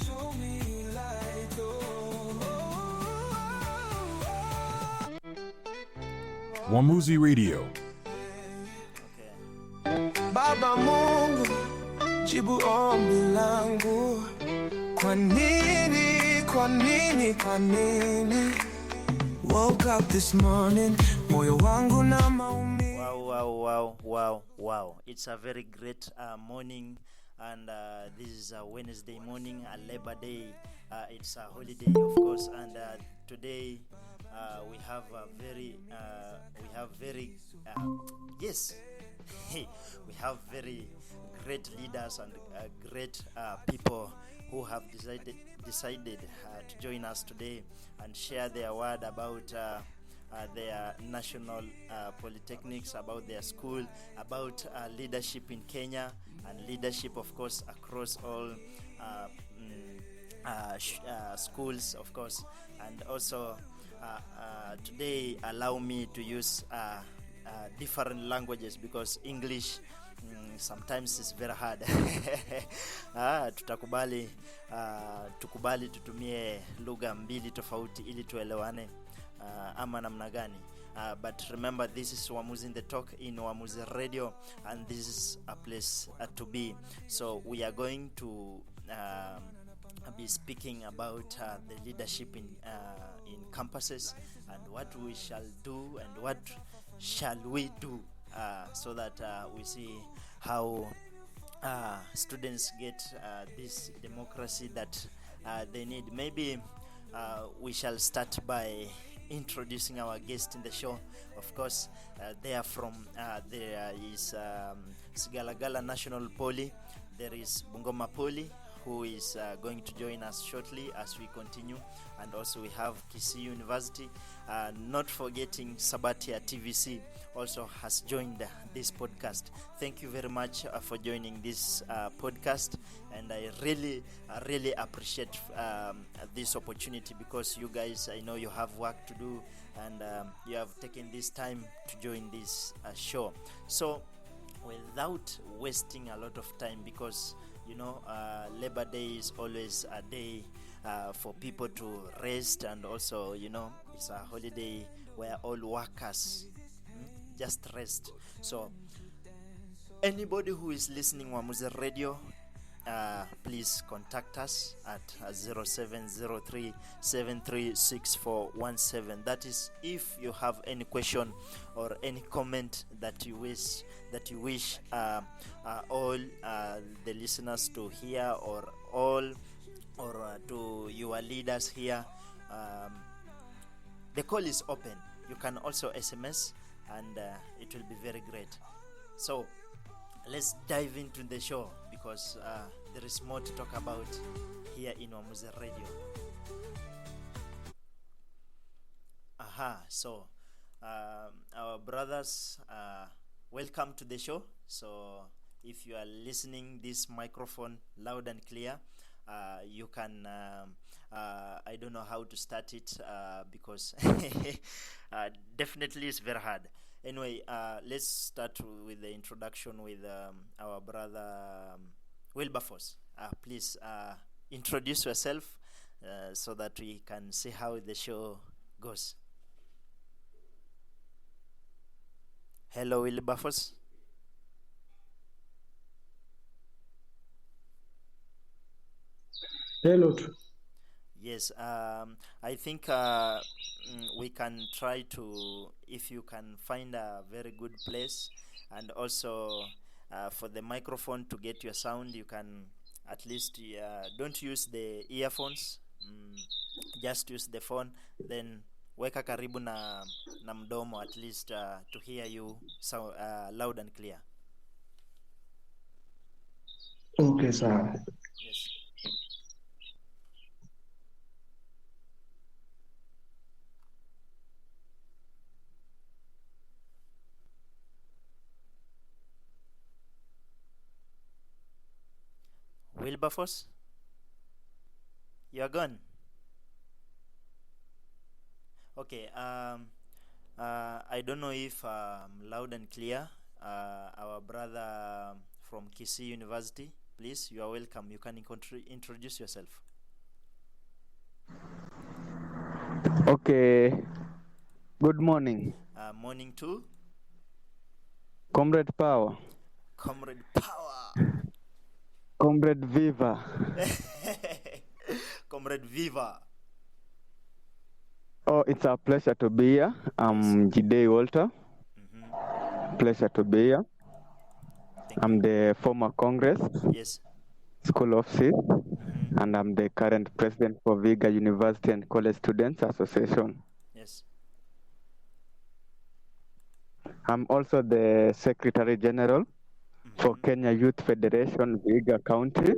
show me light, Wamuzi Radio. Baba Mungu, jibu ombi langu. Kwa nini, kwa nini, kwa nini? Woke up this morning, moyo wangu na maumi. Wow. It's a very great morning, and this is a Wednesday morning, a Labor Day. It's a holiday, of course, and today we have we have very great leaders and great people who have decided to join us today and share their word about their national polytechnics, about their school, about leadership in Kenya, and leadership, of course, across all schools, of course. And also today allow me to use different languages because English sometimes is very hard. Tukubali tutumie lugha mbili tofauti ili tuelewane ama namna gani. But remember, this is Wamuzi In The Talk in Wamuzi Radio, and this is a place to be. So we are going to be speaking about the leadership in campuses, and what we shall do and what shall we do so that we see how students get this democracy that they need. Maybe we shall start by introducing our guest in the show. Of course, they are from there is Sigalagala National Poly, there is Bungoma Poly, who is going to join us shortly as we continue, and also we have Kisii University, not forgetting Sabatia TVC also has joined this podcast. Thank you very much for joining this podcast, and I really appreciate this opportunity because you guys, I know you have work to do, and you have taken this time to join this show. So without wasting a lot of time, because you know, Labor Day is always a day for people to rest, and also, you know, it's a holiday where all workers just rest. So anybody who is listening Wamuzi Radio, please contact us at 0703736417. That is, if you have any question or any comment that you wish all the listeners to hear, or to your leaders here, the call is open. You can also SMS, and it will be very great. So let's dive into the show, because there is more to talk about here in Wamuzi Radio. So our brothers, welcome to the show. So if you are listening this microphone loud and clear, you can I don't know how to start it because definitely it's very hard. Anyway, let's start with the introduction with our brother Wilberforce. Please introduce yourself so that we can see how the show goes. Hello, Wilberforce. Hello. Yes, I think we can try to, if you can find a very good place, and also for the microphone to get your sound, you can at least don't use the earphones, just use the phone, then weka karibu na mdomo, at least to hear you so loud and clear. Okay, sir. Yes. Wilberforce, you are gone. Okay. I don't know if loud and clear. Our brother from Kisii University, please, you are welcome. You can introduce yourself. Okay, good morning. Morning to Comrade Power, Comrade Power. Comrade Viva. Comrade Viva. Oh, it's a pleasure to be here. I'm Jide Walter. Pleasure to be here. I'm the former Congress, Yes. School of Sis, and I'm the current president for Viga University and College Students Association. Yes. I'm also the Secretary General for Kenya Youth Federation, Viga County,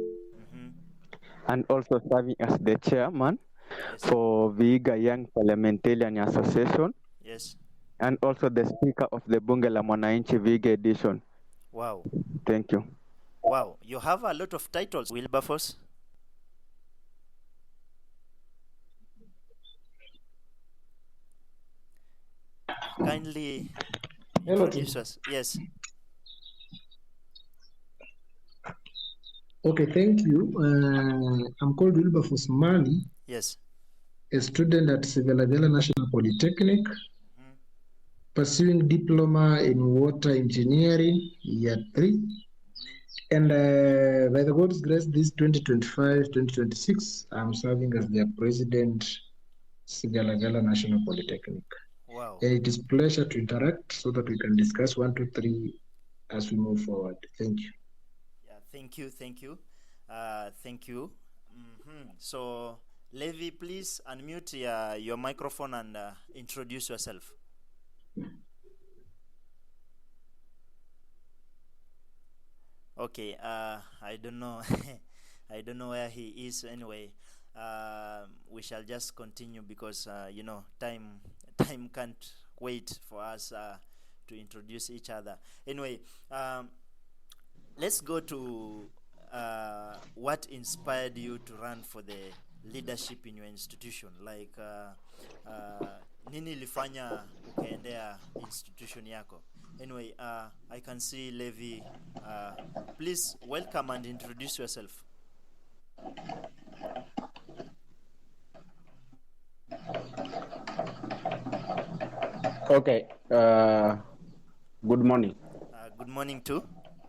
and also serving as the chairman for Viga Young Parliamentarian Association. Yes. And also the speaker of the Bunge la Mwananchi Viga edition. Wow. Thank you. Wow. You have a lot of titles, Wilberforce. Kindly introduce us. Yes. Okay, thank you. I'm called Wilberforce Mali, Yes. a student at Sigalagala National Polytechnic, pursuing diploma in water engineering, year 3. And by the God's grace, this 2025-2026, I'm serving as their president, Sigalagala National Polytechnic. Wow. And it is a pleasure to interact so that we can discuss 1, 2, 3 as we move forward. Thank you. Yeah, thank you. Thank you. Thank you. So, Levi, please unmute your microphone and introduce yourself. Okay, I don't know. I don't know where he is anyway. We shall just continue because, time can't wait for us to introduce each other. Anyway, let's go to what inspired you to run for the leadership in your institution. Like, nini ilifanya ukaendea institution yako? Anyway, I can see Levi. Please welcome and introduce yourself. Okay. Good morning. Good morning too.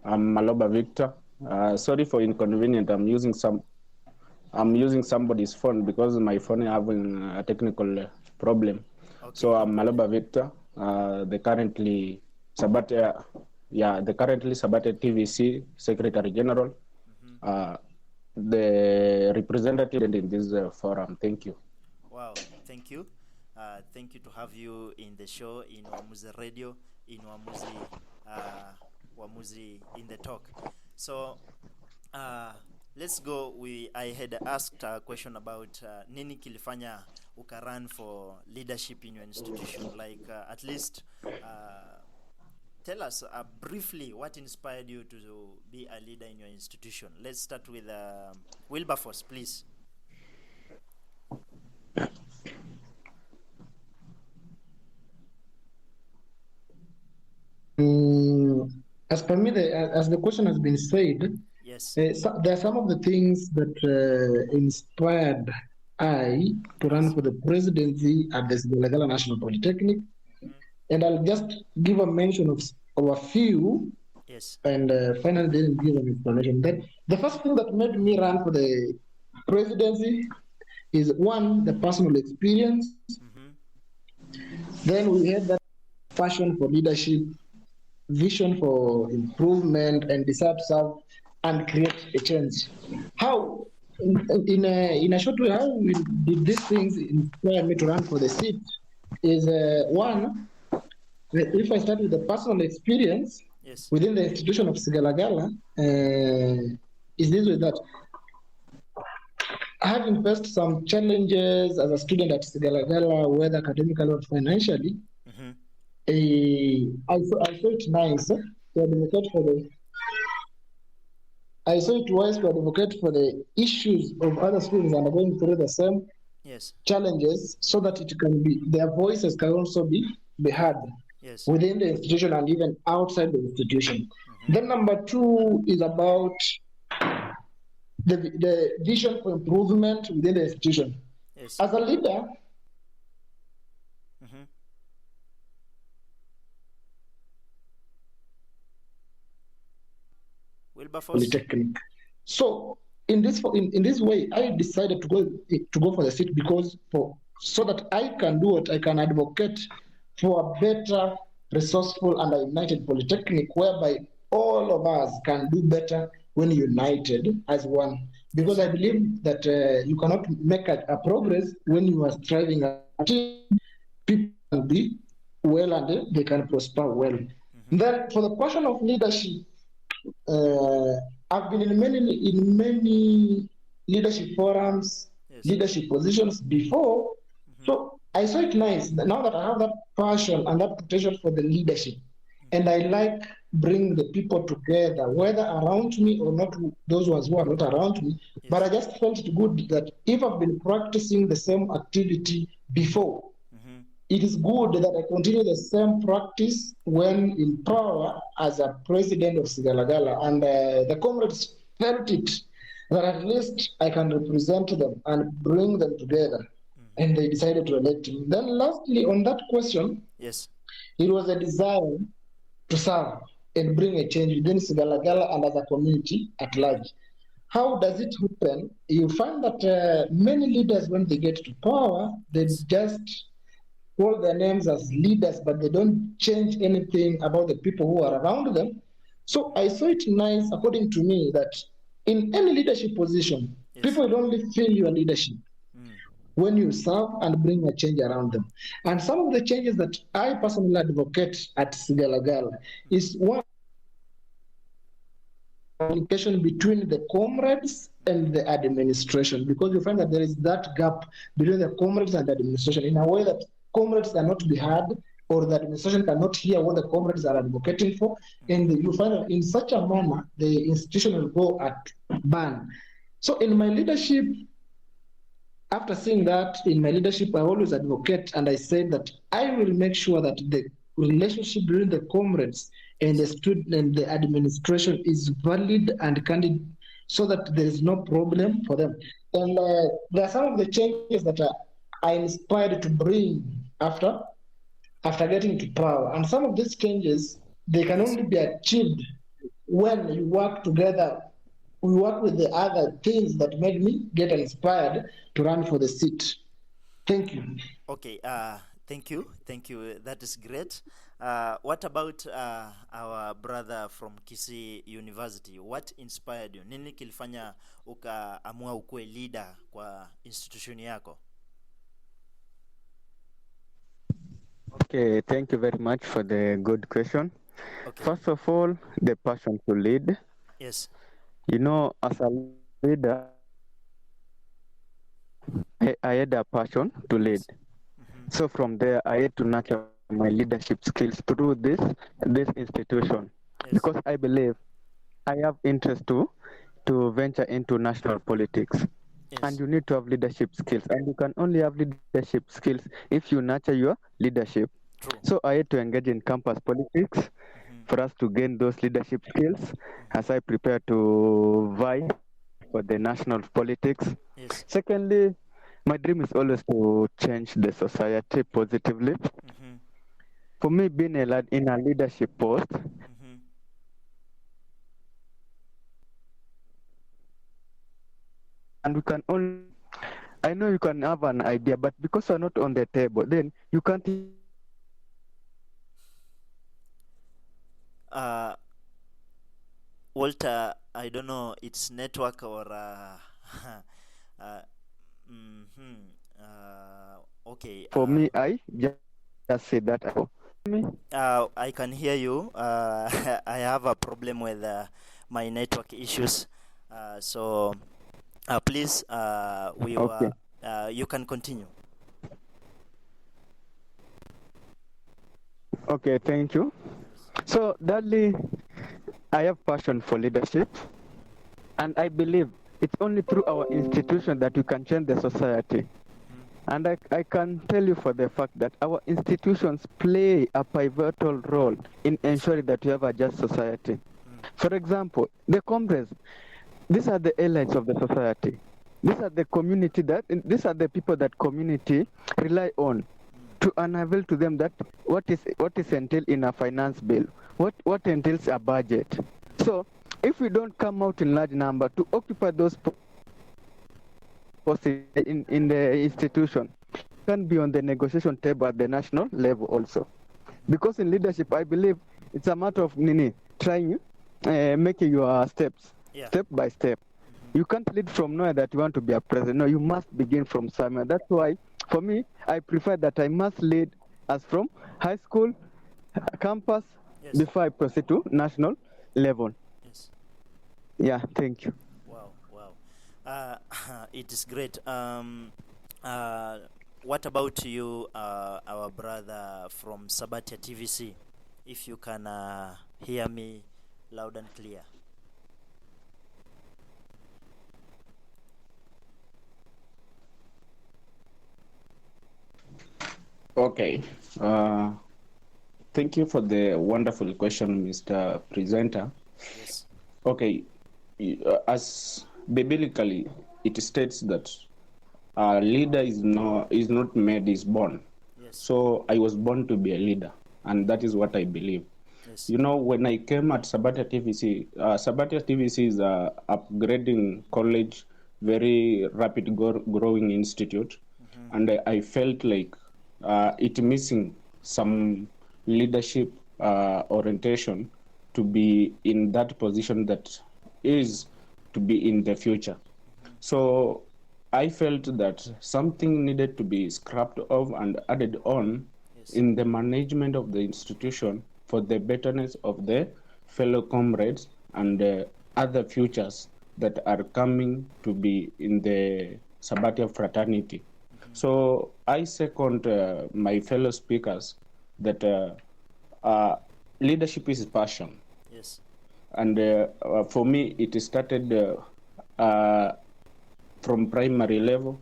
I'm Maloba Victor. Sorry for inconvenience. I'm using somebody's phone because my phone is having a technical problem. Okay, so I'm Maloba Victor. The currently Sabatia TVC Secretary General. The representative in this forum. Thank you. Wow, thank you. Thank you to have you in the show in Wamuzi Radio, in Wamuzi In The Talk. So, let's go. I had asked a question about nini kilifanya ukaran for leadership in your institution. Like, at least tell us briefly what inspired you to be a leader in your institution. Let's start with Wilberforce, please. As per me, as the question has been said, yes, there are some of the things that inspired I to run for the presidency at the Sigalagala National Polytechnic, and I'll just give a mention of a few, yes, and finally then give an explanation. That the first thing that made me run for the presidency is, one, the personal experience. Then we had that passion for leadership, vision for improvement, and desire to serve and create a change. How, in a short way, how did these things inspire me to run for the seat? Is one, if I start with the personal experience, yes, within the institution of Sigalagala, is this way that having faced some challenges as a student at Sigalagala, whether academically or financially, I saw it nice to advocate for the. I saw it wise to advocate for the issues of other students and are going through the same challenges, so that it can be, their voices can also be heard within the institution and even outside the institution. Then number two is about the vision for improvement within the institution. Yes. As a leader, Mm-hmm. Wilberforce. Polytechnic. So in this way, I decided to go for the seat because so that I can do it, I can advocate for a better, resourceful, and a united polytechnic, whereby all of us can do better when united as one. Because I believe that you cannot make a progress when you are striving at it. People can be well and they can prosper well. Then, for the question of leadership, uh, I've been in many leadership forums, Yes. leadership positions before. So I saw it nice that now that I have that passion and that potential for the leadership, and I like bring the people together, whether around me or not, those ones who are not around me. But I just felt it good that if I've been practicing the same activity before, it is good that I continue the same practice when in power as a president of Sigalagala. And the comrades felt it, that at least I can represent them and bring them together. And they decided to elect me. Then lastly, on that question, Yes. it was a desire to serve and bring a change within Sigalagala and as a community at large. How does it happen? You find that many leaders, when they get to power, they just call their names as leaders, but they don't change anything about the people who are around them. So I saw it nice, according to me, that in any leadership position, people will only feel your leadership when you serve and bring a change around them. And some of the changes that I personally advocate at Sigalagala is one, communication between the comrades and the administration, because you find that there is that gap between the comrades and the administration in a way that comrades cannot be heard, or the administration cannot hear what the comrades are advocating for, and you find that in such a manner the institution will go at ban. So in my leadership, after seeing that, in my leadership, I always advocate, and I say that I will make sure that the relationship between the comrades and the student and the administration is valid and candid, so that there is no problem for them. And there are some of the changes that I inspired to bring after getting to power. And some of these changes, they can only be achieved when you work together. We work with the other things that made me get inspired to run for the seat. Thank you. Okay. Thank you. That is great. What about our brother from Kisii University? What inspired you? Nini kilifanya ukaamua ukuwe leader kwa institution yako? Okay, thank you very much for the good question. Okay. First of all, the passion to lead. Yes. You know, as a leader, I had a passion to lead. So from there, I had to nurture my leadership skills through this institution, because I believe I have interest to venture into national politics. And you need to have leadership skills, and you can only have leadership skills if you nurture your leadership. True. So I had to engage in campus politics for us to gain those leadership skills as I prepare to vie for the national politics. Yes. Secondly, my dream is always to change the society positively. For me, being in a leadership post, and we can only, I know you can have an idea, but because you're not on the table, then you can't. Walter, I don't know, it's network or okay. For me, I just say that. I can hear you. I have a problem with my network issues. So please, you can continue. Okay, thank you. So, thirdly, I have passion for leadership, and I believe it's only through our institution that we can change the society. And I can tell you for the fact that our institutions play a pivotal role in ensuring that we have a just society. For example, the comrades, these are the elites of the society. These are the community that these are the people that community rely on to unveil to them that what is entailed in a finance bill, what entails a budget. So if we don't come out in large number to occupy those posts in the institution, can be on the negotiation table at the national level also. Because in leadership, I believe it's a matter of trying, making your steps, step by step. You can't lead from nowhere that you want to be a president. No, you must begin from somewhere. That's why, for me, I prefer that I must lead as from high school, campus, before I proceed to national level. Yes. Yeah, thank you. Wow. It is great. What about you, our brother from Sabatia TVC? If you can hear me loud and clear. Okay. Thank you for the wonderful question, Mr. Presenter. Yes. Okay. As biblically, it states that a leader is not made, is born. Yes. So I was born to be a leader, and that is what I believe. Yes. You know, when I came at Sabatia TVC is a upgrading college, very rapid growing institute, and I felt like it missing some leadership orientation to be in that position that is to be in the future. So I felt that something needed to be scrapped off and added on in the management of the institution for the betterness of the fellow comrades and other futures that are coming to be in the Sabatia fraternity. So I second my fellow speakers that leadership is passion. Yes. And for me, it started from primary level,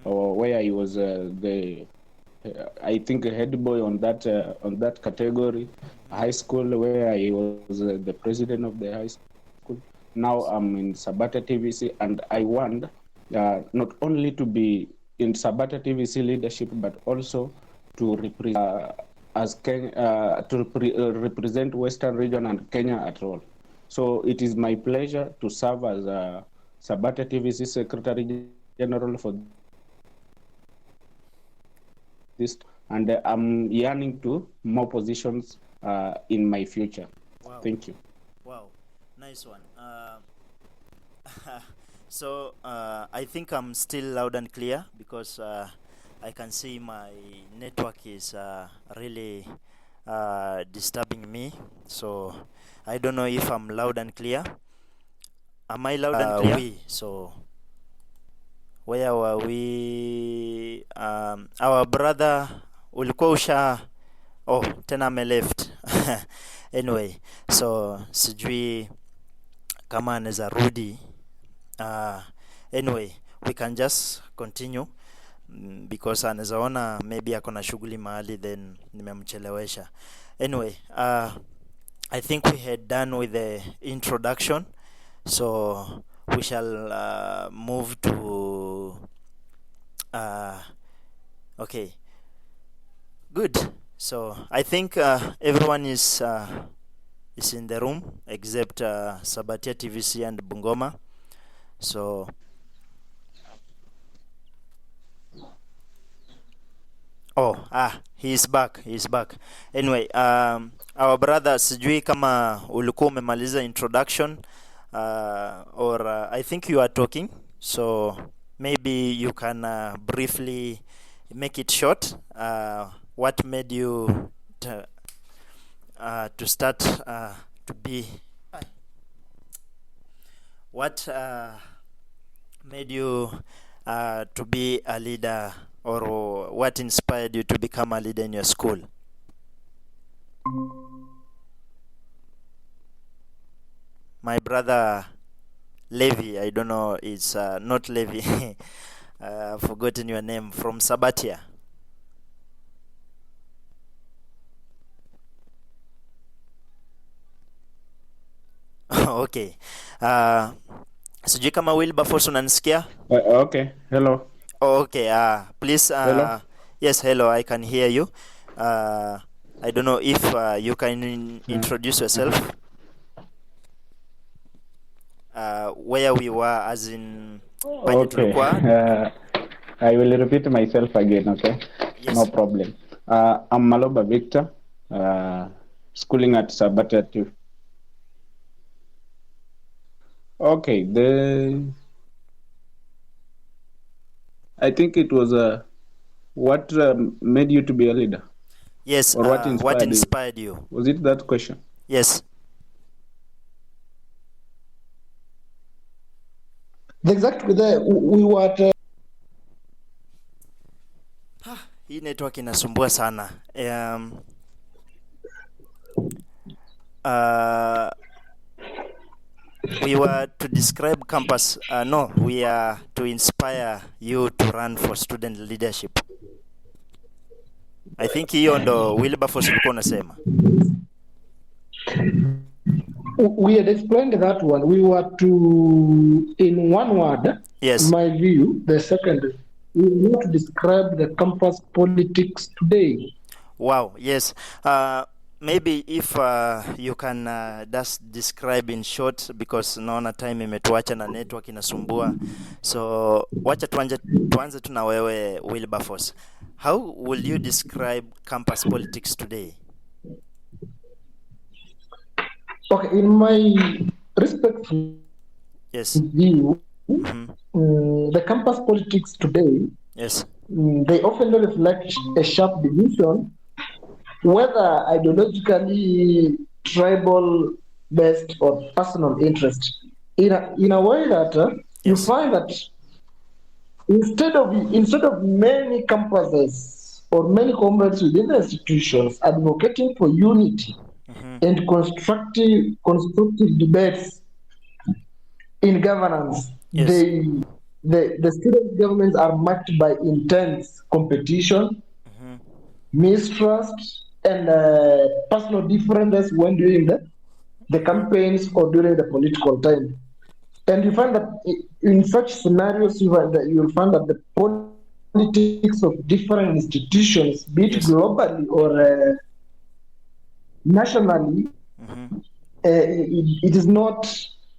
where I was I think a head boy on that category. High school, where I was the president of the high school. Now I'm in Sabatia TVC, and I want not only to be in Sabatia TVC leadership, but also to represent represent Western region and Kenya at all. So it is my pleasure to serve as a Sabatia TVC Secretary General for this, and I'm yearning to more positions in my future. Wow. Thank you. Wow, nice one. So I think I'm still loud and clear because I can see my network is really disturbing me. So I don't know if I'm loud and clear. Am I loud and clear? So where were we? Our brother ulikuwa usha. Oh, tena ame left. Anyway, so sijui kama anaweza rudi. Anyway, we can just continue because anaweza ona maybe ako na shughuli mahali, then nimemchelewesha. Anyway, I think we had done with the introduction, so we shall move to okay, good. So I think everyone is in the room except Sabatia TVC and Bungoma. So he's back. Anyway, our brother, sijui kama ulikuwa umemaliza introduction or I think you are talking, so maybe you can briefly make it short. What made you to start to be what made you to be a leader, or what inspired you to become a leader in your school? My brother Levi, I don't know, it's not Levi. I've forgotten your name, from Sabatia. Okay. Sijui kama Wilberforce unanisikia? Okay, hello. Okay, please, Hello? yes, hello, I can hear you. I don't know if you can introduce yourself. Where we were, as in penye Okay. tulikuwa. I will repeat myself again, okay? Yes. No problem. I'm Maloba Victor, schooling at Sabatia TVC. Okay, I think it was what made you to be a leader? Yes, Or what inspired you? Was it that question? Yes. Exactly there. We were at, Hii network inasumbua sana. We were to describe campus. No, we are to inspire you to run for student leadership. I think hiyo ndo Wilberforce ulikuwa unasema. we had explained that one. We were to, in one word, Yes. my view, the second, we want to describe the campus politics today. Wow, yes. Maybe if you can just describe in short, because naona time imetuacha na network inasumbua. So wacha tuanze tu na wewe Wilberforce. How will you describe campus politics today? Okay, in my respectful Yes. view, Mm-hmm. the campus politics today, Yes. they often reflect a sharp division, whether ideologically, tribal based, or personal interest, in a way that you Yes. find that instead of many campuses or many comrades within the institutions advocating for unity and constructive debates in governance, Yes. the student governments are marked by intense competition, mistrust, and personal differences when doing the campaigns or during the political time. And you find that in such scenarios, you'll find that the politics of different institutions, be it Yes. globally or nationally, it is not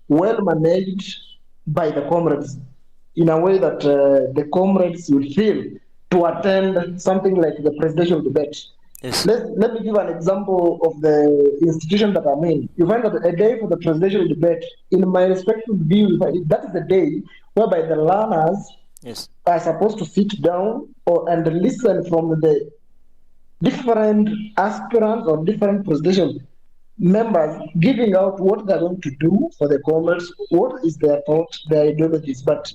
well managed by the comrades in a way that the comrades will feel to attend something like the presidential debate. Yes. Let me give an example of the institution that I'm in. You find that a day for the presidential debate, in my respective view, that is the day whereby the learners Yes. are supposed to sit down and listen from the different aspirants or different presidential members giving out what they're going to do for the comrades, what is their thought, their ideologies. But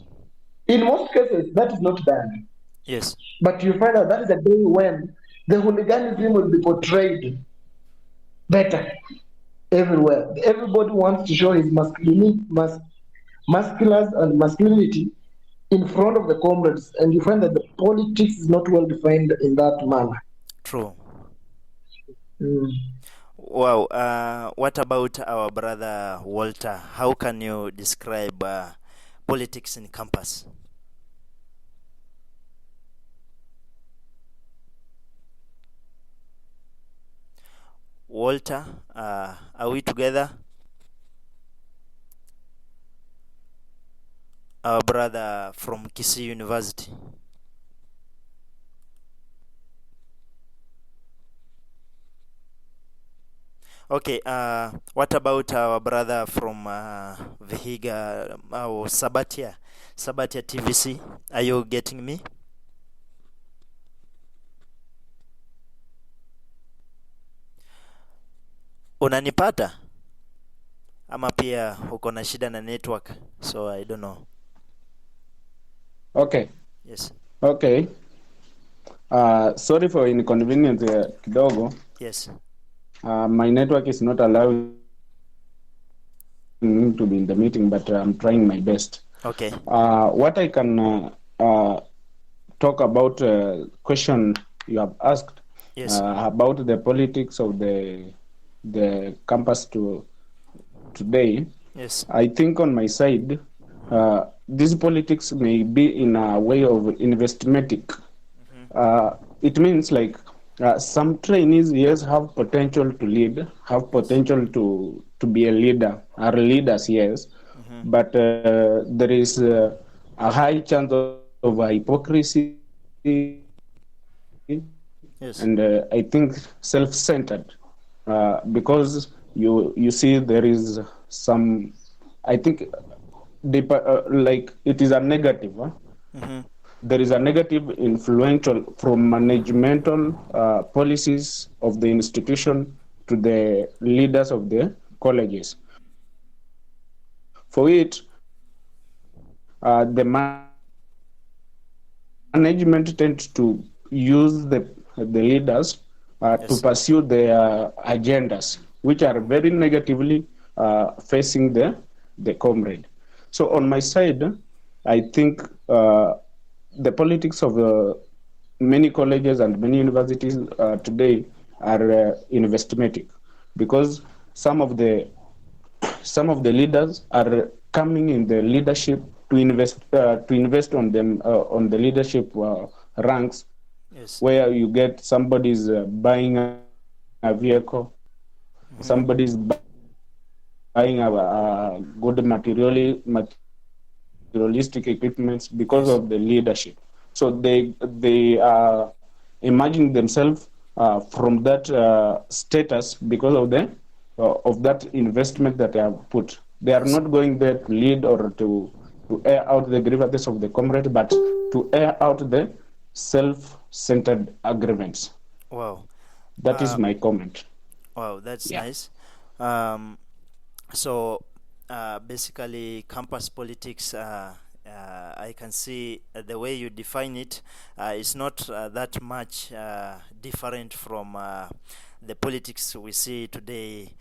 in most cases, that is not done. Yes. But you find out that is a day when the hooliganism will be portrayed better everywhere. Everybody wants to show his musculars and masculinity in front of the comrades, and you find that the politics is not well defined in that manner. True. Wow. What about our brother Walter? How can you describe politics in campus? Walter, are we together? Our brother from Kisii University. Okay, what about our brother from Vihiga, Sabatia TVC? Are you getting me? Unanipata? Ama pia uko na shida na network, so I don't know. Okay. Yes. Okay. Sorry for inconvenience kidogo. Yes. My network is not allowing me to be in the meeting, but I'm trying my best. Okay. What I can talk about question you have asked. Yes. About the politics of the campus today. Yes. I think on my side, these politics may be in a way of investmentic. It means like some trainees, yes, have potential to lead, have potential to be a leader, are leaders, yes, but there is a high chance of hypocrisy Yes. and I think self-centered because you see there is some, I think like it is a negative. There is a negative influential from managemental policies of the institution to the leaders of the colleges. For it, the management tends to use the leaders to pursue their agendas, which are very negatively facing the comrade. So on my side, I think the politics of many colleges and many universities today are investmentic, because some of the leaders are coming in the leadership to invest on them on the leadership ranks, Yes. where you get somebody's buying a vehicle, somebody's buying a good materialistic equipments because Yes. of the leadership. So they are imagining themselves from that status because of that investment that they have put. They are not going there to lead or to air out the grievances of the comrade, but to air out the self-centered agreements. Wow. That is my comment. Wow, that's Yeah. nice. So basically, campus politics, I can see the way you define it is not that much different from the politics we see today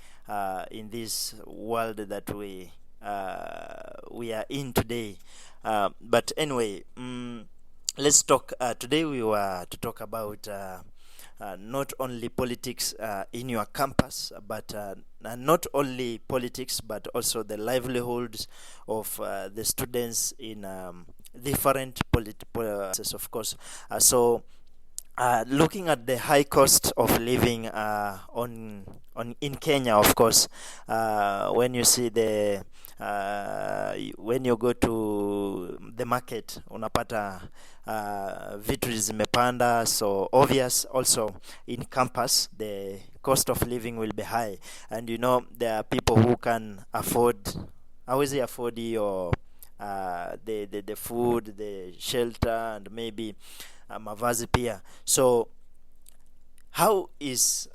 in this world that we are in today. But anyway, let's talk. Today we were to talk about not only politics in your campus, but not only politics, but also the livelihoods of the students in different politics, of course. So, looking at the high cost of living on in Kenya, of course, when you see the when you go to the market, unapata vitu zimepanda, so obvious also in campus the cost of living will be high, and you know there are people who can afford, hawezi afford your the food, the shelter, and maybe mavazi pia. So how is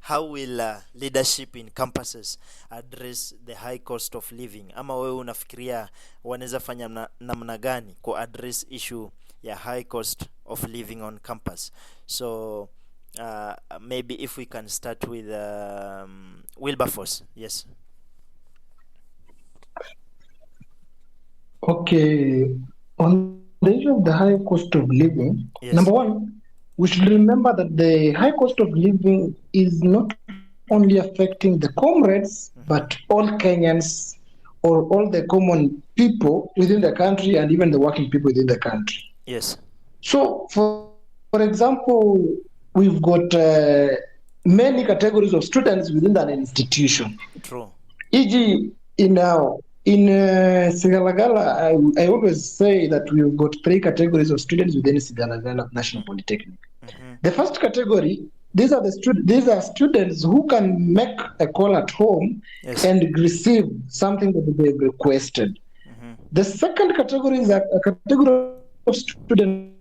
how will leadership in campuses address the high cost of living? Ama wewe unafikiria wanaweza fanya namna gani ku address issue ya high cost of living on campus? So maybe if we can start with Wilberforce. Yes. Okay, on the issue of the high cost of living, Yes. number one, we should remember that the high cost of living is not only affecting the comrades, but all Kenyans or all the common people within the country and even the working people within the country. Yes. So, for example, we've got many categories of students within an institution. True. E.g., in Sigalagala, I always say that we've got three categories of students within Sigalagala National Polytechnic. The first category, these are students who can make a call at home Yes. and receive something that they've requested. The second category is a category of students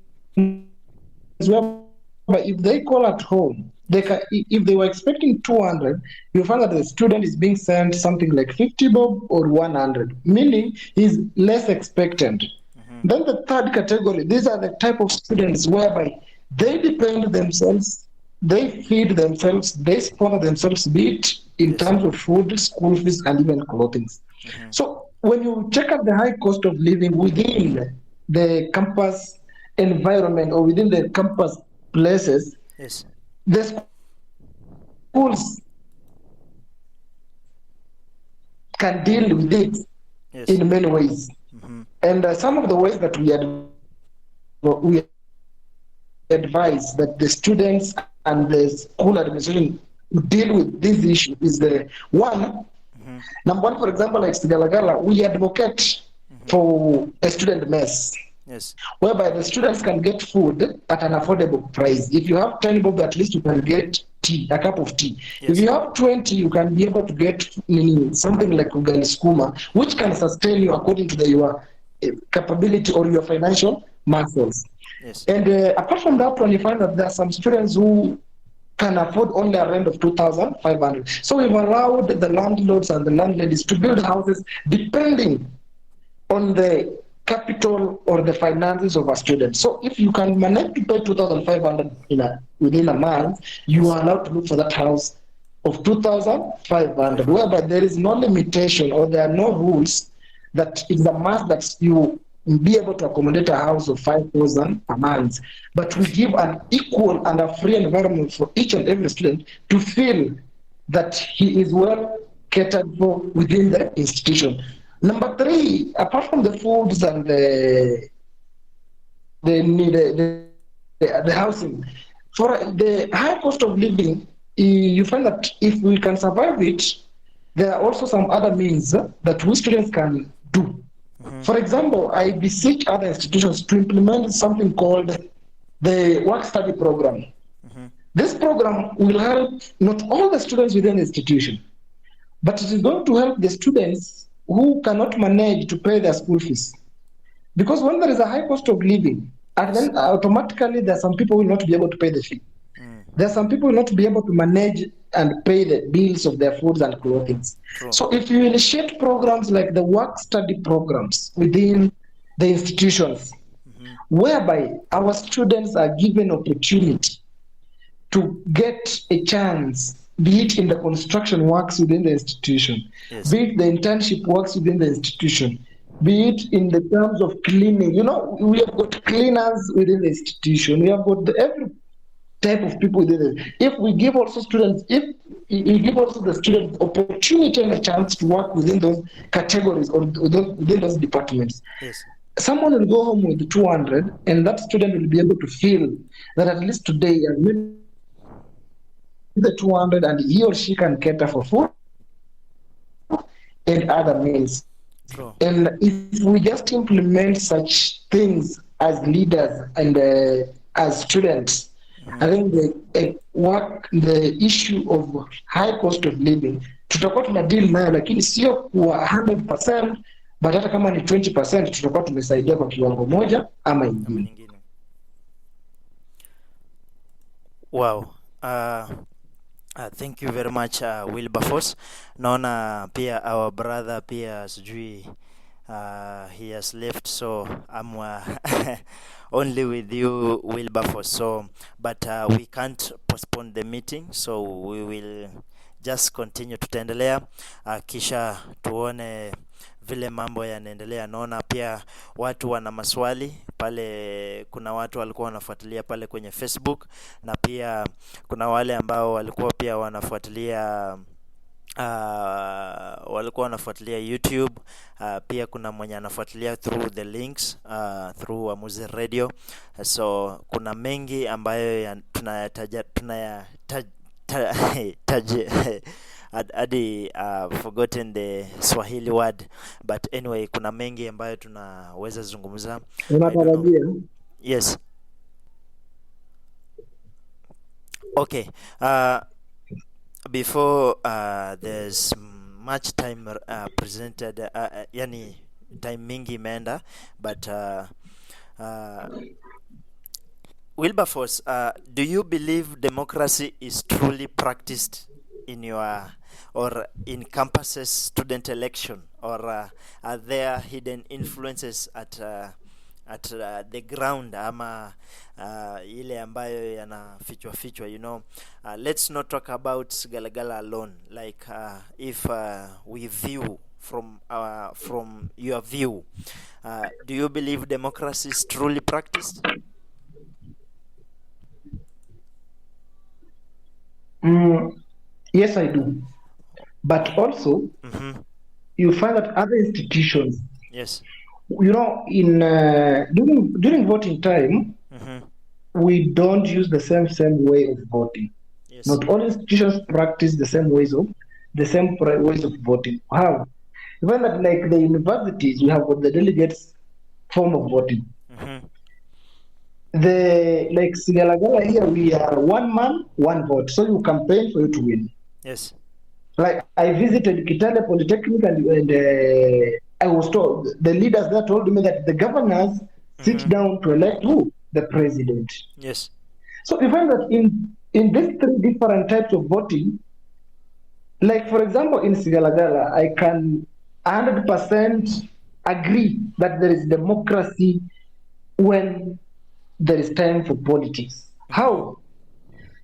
whereby if they call at home, if they were expecting 200, you find that the student is being sent something like 50 bob or 100, meaning he's less expectant. Then the third category, these are the type of students whereby they depend themselves, they feed themselves, they sponsor themselves, be it in terms of food, school fees, and even clothing. So when you check out the high cost of living within the campus environment or within the campus places, Yes. the schools can deal with it Yes. in many ways. And some of the ways that we advise that the students and the school administration deal with this issue is the one. Number one, for example, like Sigalagala, we advocate for a student mess, Yes. whereby the students can get food at an affordable price. If you have 10 bob, at least you can get tea, a cup of tea. Yes. If you have 20, you can be able to get something like ugali skuma, which can sustain you according to your capability or your financial muscles. Yes. And apart from that one, you find that there are some students who can afford only a rent of 2,500. So we've allowed the landlords and the landladies to build houses depending on the capital or the finances of a student. So if you can manage to pay 2,500 within a month, you are allowed to look for that house of 2,500, whereby there is no limitation or there are no rules that it's a must that you be able to accommodate a house of 5,000 a month. But we give an equal and a free environment for each and every student to feel that he is well catered for within the institution. Number three, apart from the foods and the housing, for the high cost of living, you find that if we can survive it, there are also some other means that we students can do. For example, I beseech other institutions to implement something called the work-study program. This program will help not all the students within the institution, but it is going to help the students who cannot manage to pay their school fees. Because when there is a high cost of living, and then automatically there are some people who will not be able to pay the fee. There are some people who will not be able to manage and pay the bills of their foods and clothing. So if you initiate programs like the work-study programs within the institutions, whereby our students are given opportunity to get a chance, be it in the construction works within the institution, Yes. be it the internship works within the institution, be it in the terms of cleaning. You know, we have got cleaners within the institution. We have got every type of people within it. If we give also students, if we give also the students opportunity and a chance to work within those categories or within those departments, Yes. someone will go home with 200, and that student will be able to feel that at least today I've made the 200, and he or she can cater for food and other meals. True. And if we just implement such things as leaders and as students, I think the issue of high cost of living tutakuwa tuna deal nayo, lakini sio kwa 100%, but hata kama ni 20% tutakuwa tumesaidia kwa kiwango moja ama ingine. Wow. Thank you very much, Wilberforce. Naona pia our brother pia sijui he has left, so I'm only with you, Wilberforce. So, but we can't postpone the meeting, so we will just continue. Tutaendelea kisha tuone vile mambo yanaendelea. Naona pia watu wana maswali pale, kuna watu walikuwa wanafuatilia pale kwenye Facebook, na pia kuna wale ambao walikuwa pia wanafuatilia YouTube. Pia kuna mwenye anafuatilia through the links through Wamuzi Radio. So kuna mengi ambayo hadi forgotten the Swahili word, but anyway, kuna mengi ambayo tunaweza zungumza. Unatarajia? Yes. Okay. Before there's much time presented, yani time mingi imeenda, but Wilberforce, do you believe democracy is truly practiced in your or in campuses student election, or are there hidden influences at the ground, ama ile ambayo yanafichwa fichwa, you know? Let's not talk about Sigalagala alone, like if we view from your view, do you believe democracy is truly practiced? Yes, I do. But also, you find that other institutions, Yes. you know, in during voting time, we don't use the same way of voting. Yes. Not all institutions practice the same ways of voting. How? You find that like the universities, you have got the delegates form of voting. The like Sigalagala here, we are one man, one vote. So you campaign for you to win. Yes. Like I visited Kitale Polytechnic and I was told, the leaders there told me that the governors sit down to elect who? The president. Yes. So you find that in these three different types of voting, like for example in Sigalagala, I can 100% agree that there is democracy when there is time for politics. How?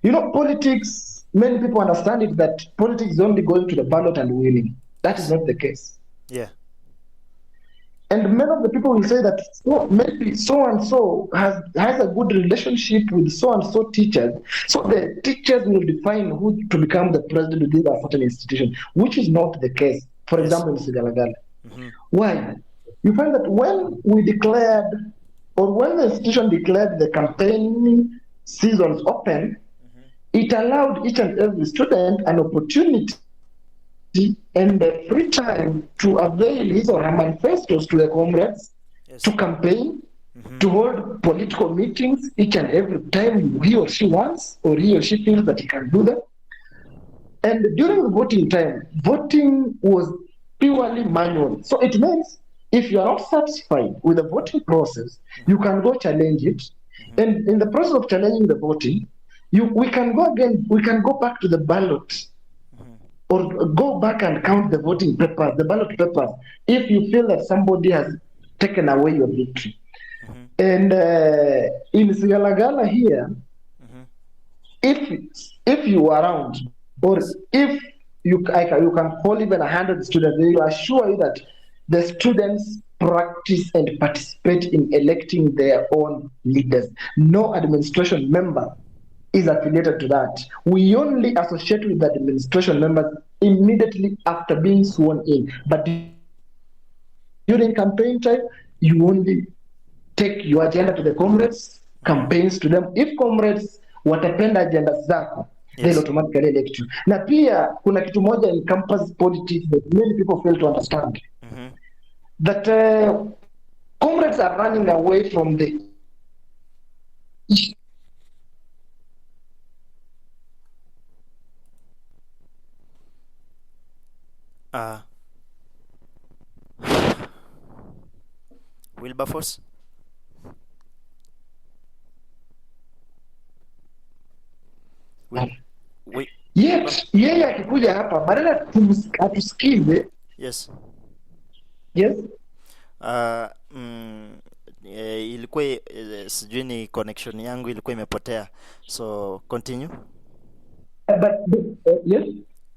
You know, politics, many people understand it that politics is only going to the ballot and winning. That is not the case. Yeah. And many of the people will say that maybe so and so has a good relationship with so and so teachers. So the teachers will define who to become the president within a certain institution, which is not the case. For example, in Sigalagala. Why? You find that when we declared, or when the institution declared the campaign seasons open, it allowed each and every student an opportunity and the free time to avail his or her manifestos to the comrades, to campaign, to hold political meetings each and every time he or she wants, or he or she feels that he can do that. And during the voting time, voting was purely manual. So it means if you are not satisfied with the voting process, you can go challenge it. And in the process of challenging the voting, we can go back to the ballot, or go back and count the voting papers, the ballot papers, if you feel that somebody has taken away your victory. And in Sigalagala here, if you are around, or if you can call even 100 students, they will assure you that the students practice and participate in electing their own leaders. No administration member is affiliated to that. We only associate with the administration members immediately after being sworn in. But during campaign time, you only take your agenda to the comrades, campaigns to them. If comrades watapenda agenda zako, they'll automatically elect you. Na pia kuna kitu moja in campus politics that many people fail to understand. That comrades are running away from the issue. Wilberforce. Yeye akikuja hapa badala atusikize. Yes. Yes. Ilikuwa sijui ni connection yangu ilikuwa imepotea. So continue. But yes.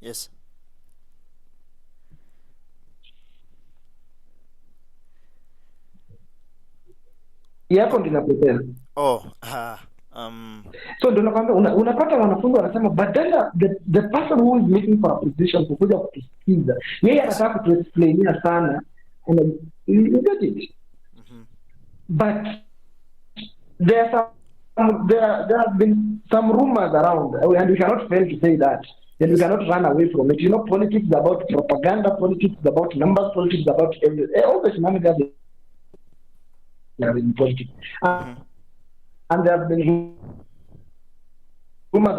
Yes. Yako ndinapotea. So ndio nakwambia unapata wanafunzi wanasema badala the person who is looking for a position kukuja kutusikiza, yeye anataka kutuexplainia sana, and you get it. But there have been some rumors around, and we cannot fail to say that. And we cannot run away from it. You know, politics is about propaganda, politics is about numbers, politics is about everything. All the shenanigans are in politics. And there have been rumors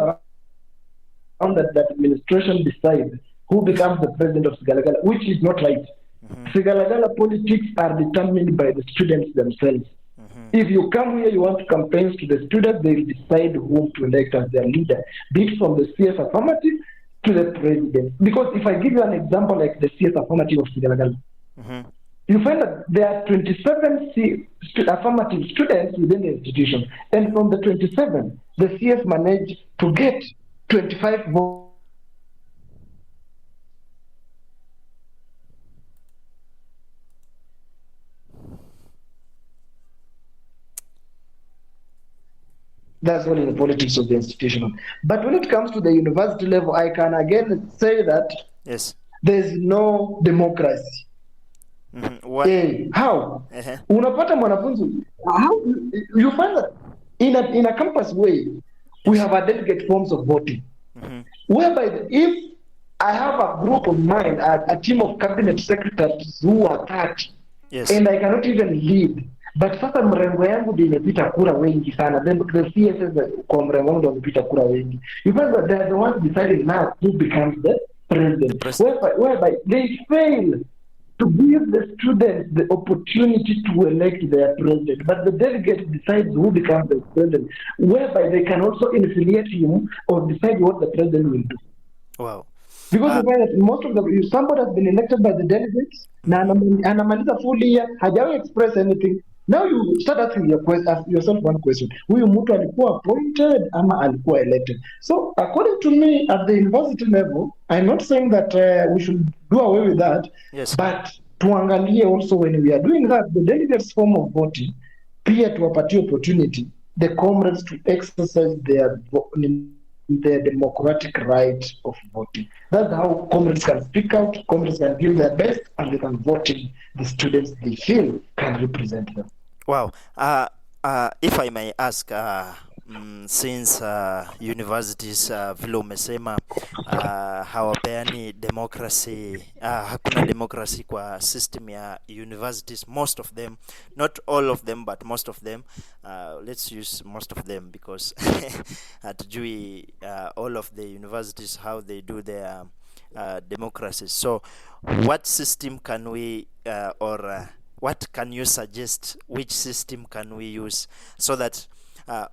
around that administration decides who becomes the president of Sigalagala, which is not right. Sigalagala politics are determined by the students themselves. If you come here, you want campaigns to the students, they will decide whom to elect as their leader, be it from the CS affirmative to the president. Because if I give you an example like the CS affirmative of Sigalagala, you find that there are 27 affirmative students within the institution. And from the 27, the CS managed to get 25 votes. That's all in the politics of the institution. But when it comes to the university level, I can again say that yes, there's no democracy. What? How? Uh-huh. Unapata mwanafunzi, how you find that in a campus way we have a delegate forms of voting, whereby if I have a group of mine, a team of cabinet secretaries who are 30, Yes. and I cannot even lead, but sasa mrengo yangu ndio imepita kura wengi sana, then the CSS kwa mrengo wangu ndio wamepita kura wengi, you find that they are the ones deciding now who becomes the president, whereby they fail to give the students the opportunity to elect their president, but the delegate decides who becomes the president, whereby they can also influence him or decide what the president will do. Wow. Because you find that most of if somebody has been elected by the delegates, na anamaliza full year, hajawahi express anything. Now you start asking yourself one question: huyu mtu alikuwa appointed ama alikuwa elected? So according to me, at the university level, I'm not saying that we should do away with that. Yes. But tuangalie also when we are doing that, the delegates form of voting, pia tuwapatie opportunity the comrades to exercise their democratic right of voting. That's how comrades can speak out, comrades can give their best, and they can vote in the students they feel can represent them. Wow. If I may ask, since universities vile umesema hawapeani democracy, hakuna democracy kwa system ya universities, most of them, not all of them but most of them, let's use most of them because hatujui all of the universities how they do their democracies. So what system can we what can you suggest, which system can we use so that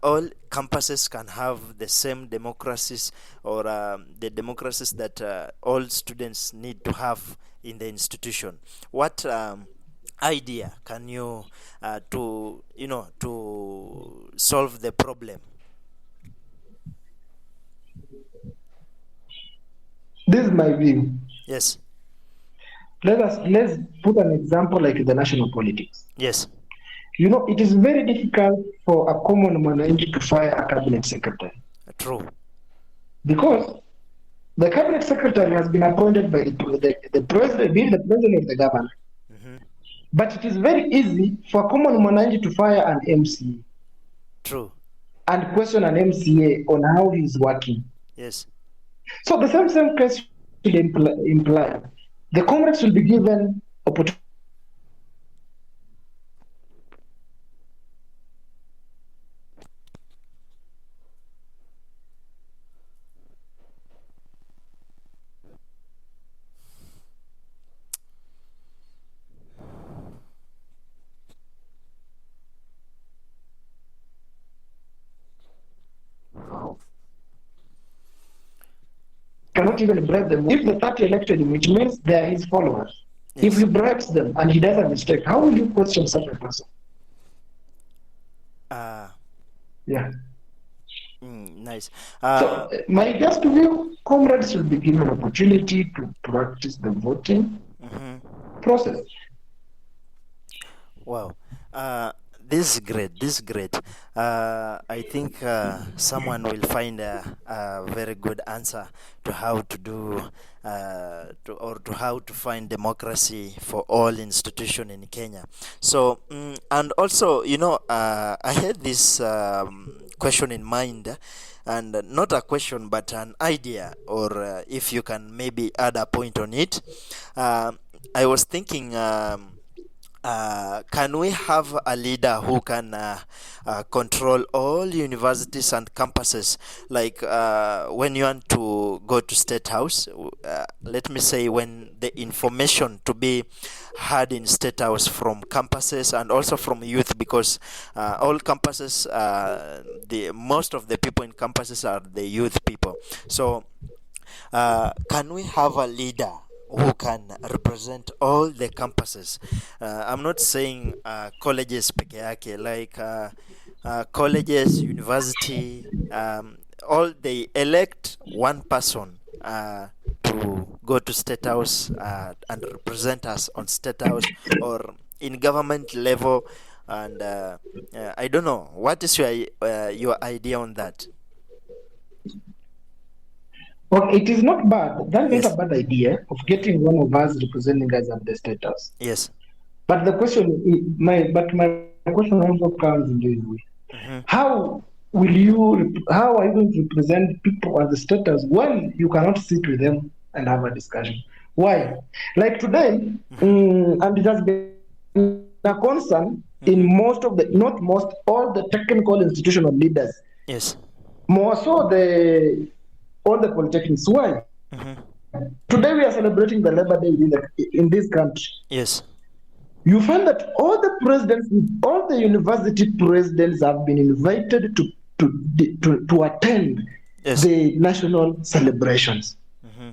all campuses can have the same democracies or the democracies that all students need to have in the institution? What idea can you to solve the problem? This is my view. Yes. Let's put an example like the national politics. Yes. You know, it is very difficult for a common mwananchi to fire a cabinet secretary. True. Because the cabinet secretary has been appointed by the president, being the president of the government. But it is very easy for a common mwananchi to fire an MCA. True. And question an MCA on how he is working. Yes. So the same case should imply the comrades will be given opportunity. Cannot even bribe them. If the 30 elected him, which means they are his followers. Yes. If he bribes them and he does a mistake, how will you question such a person? Yeah. Nice. So my guess to you, comrades should be given opportunity to practice the voting process. Wow. This is great. I think someone will find a very good answer to how to do to how to find democracy for all institutions in Kenya. So and also, I had this question in mind, and not a question but an idea, or if you can maybe add a point on it. I was thinking, can we have a leader who can control all universities and campuses? Like when you want to go to State House, let me say when the information to be heard in State House from campuses and also from youth, because all campuses, most of the people in campuses are the youth people. So can we have a leader who can represent all the campuses? I'm not saying colleges peke yake, like colleges, university, all they elect one person to go to State House and represent us on State House or in government level. And I don't know, what is your idea on that? Okay, it is not bad. That's Yes. not a bad idea of getting one of us representing us at the State House. Yes. But the question, my question also comes in this way: Mm-hmm. How are you going to represent people at the State House when you cannot sit with them and have a discussion? Why? Like today, and it has been a concern in most of the, not most, all the technical institutional leaders, Yes. more so the all the polytechnics. Why? Mm-hmm. Today we are celebrating the Labor Day in this country. Yes. You find that all the presidents, all the university presidents have been invited to attend Yes. the national celebrations. Mm-hmm.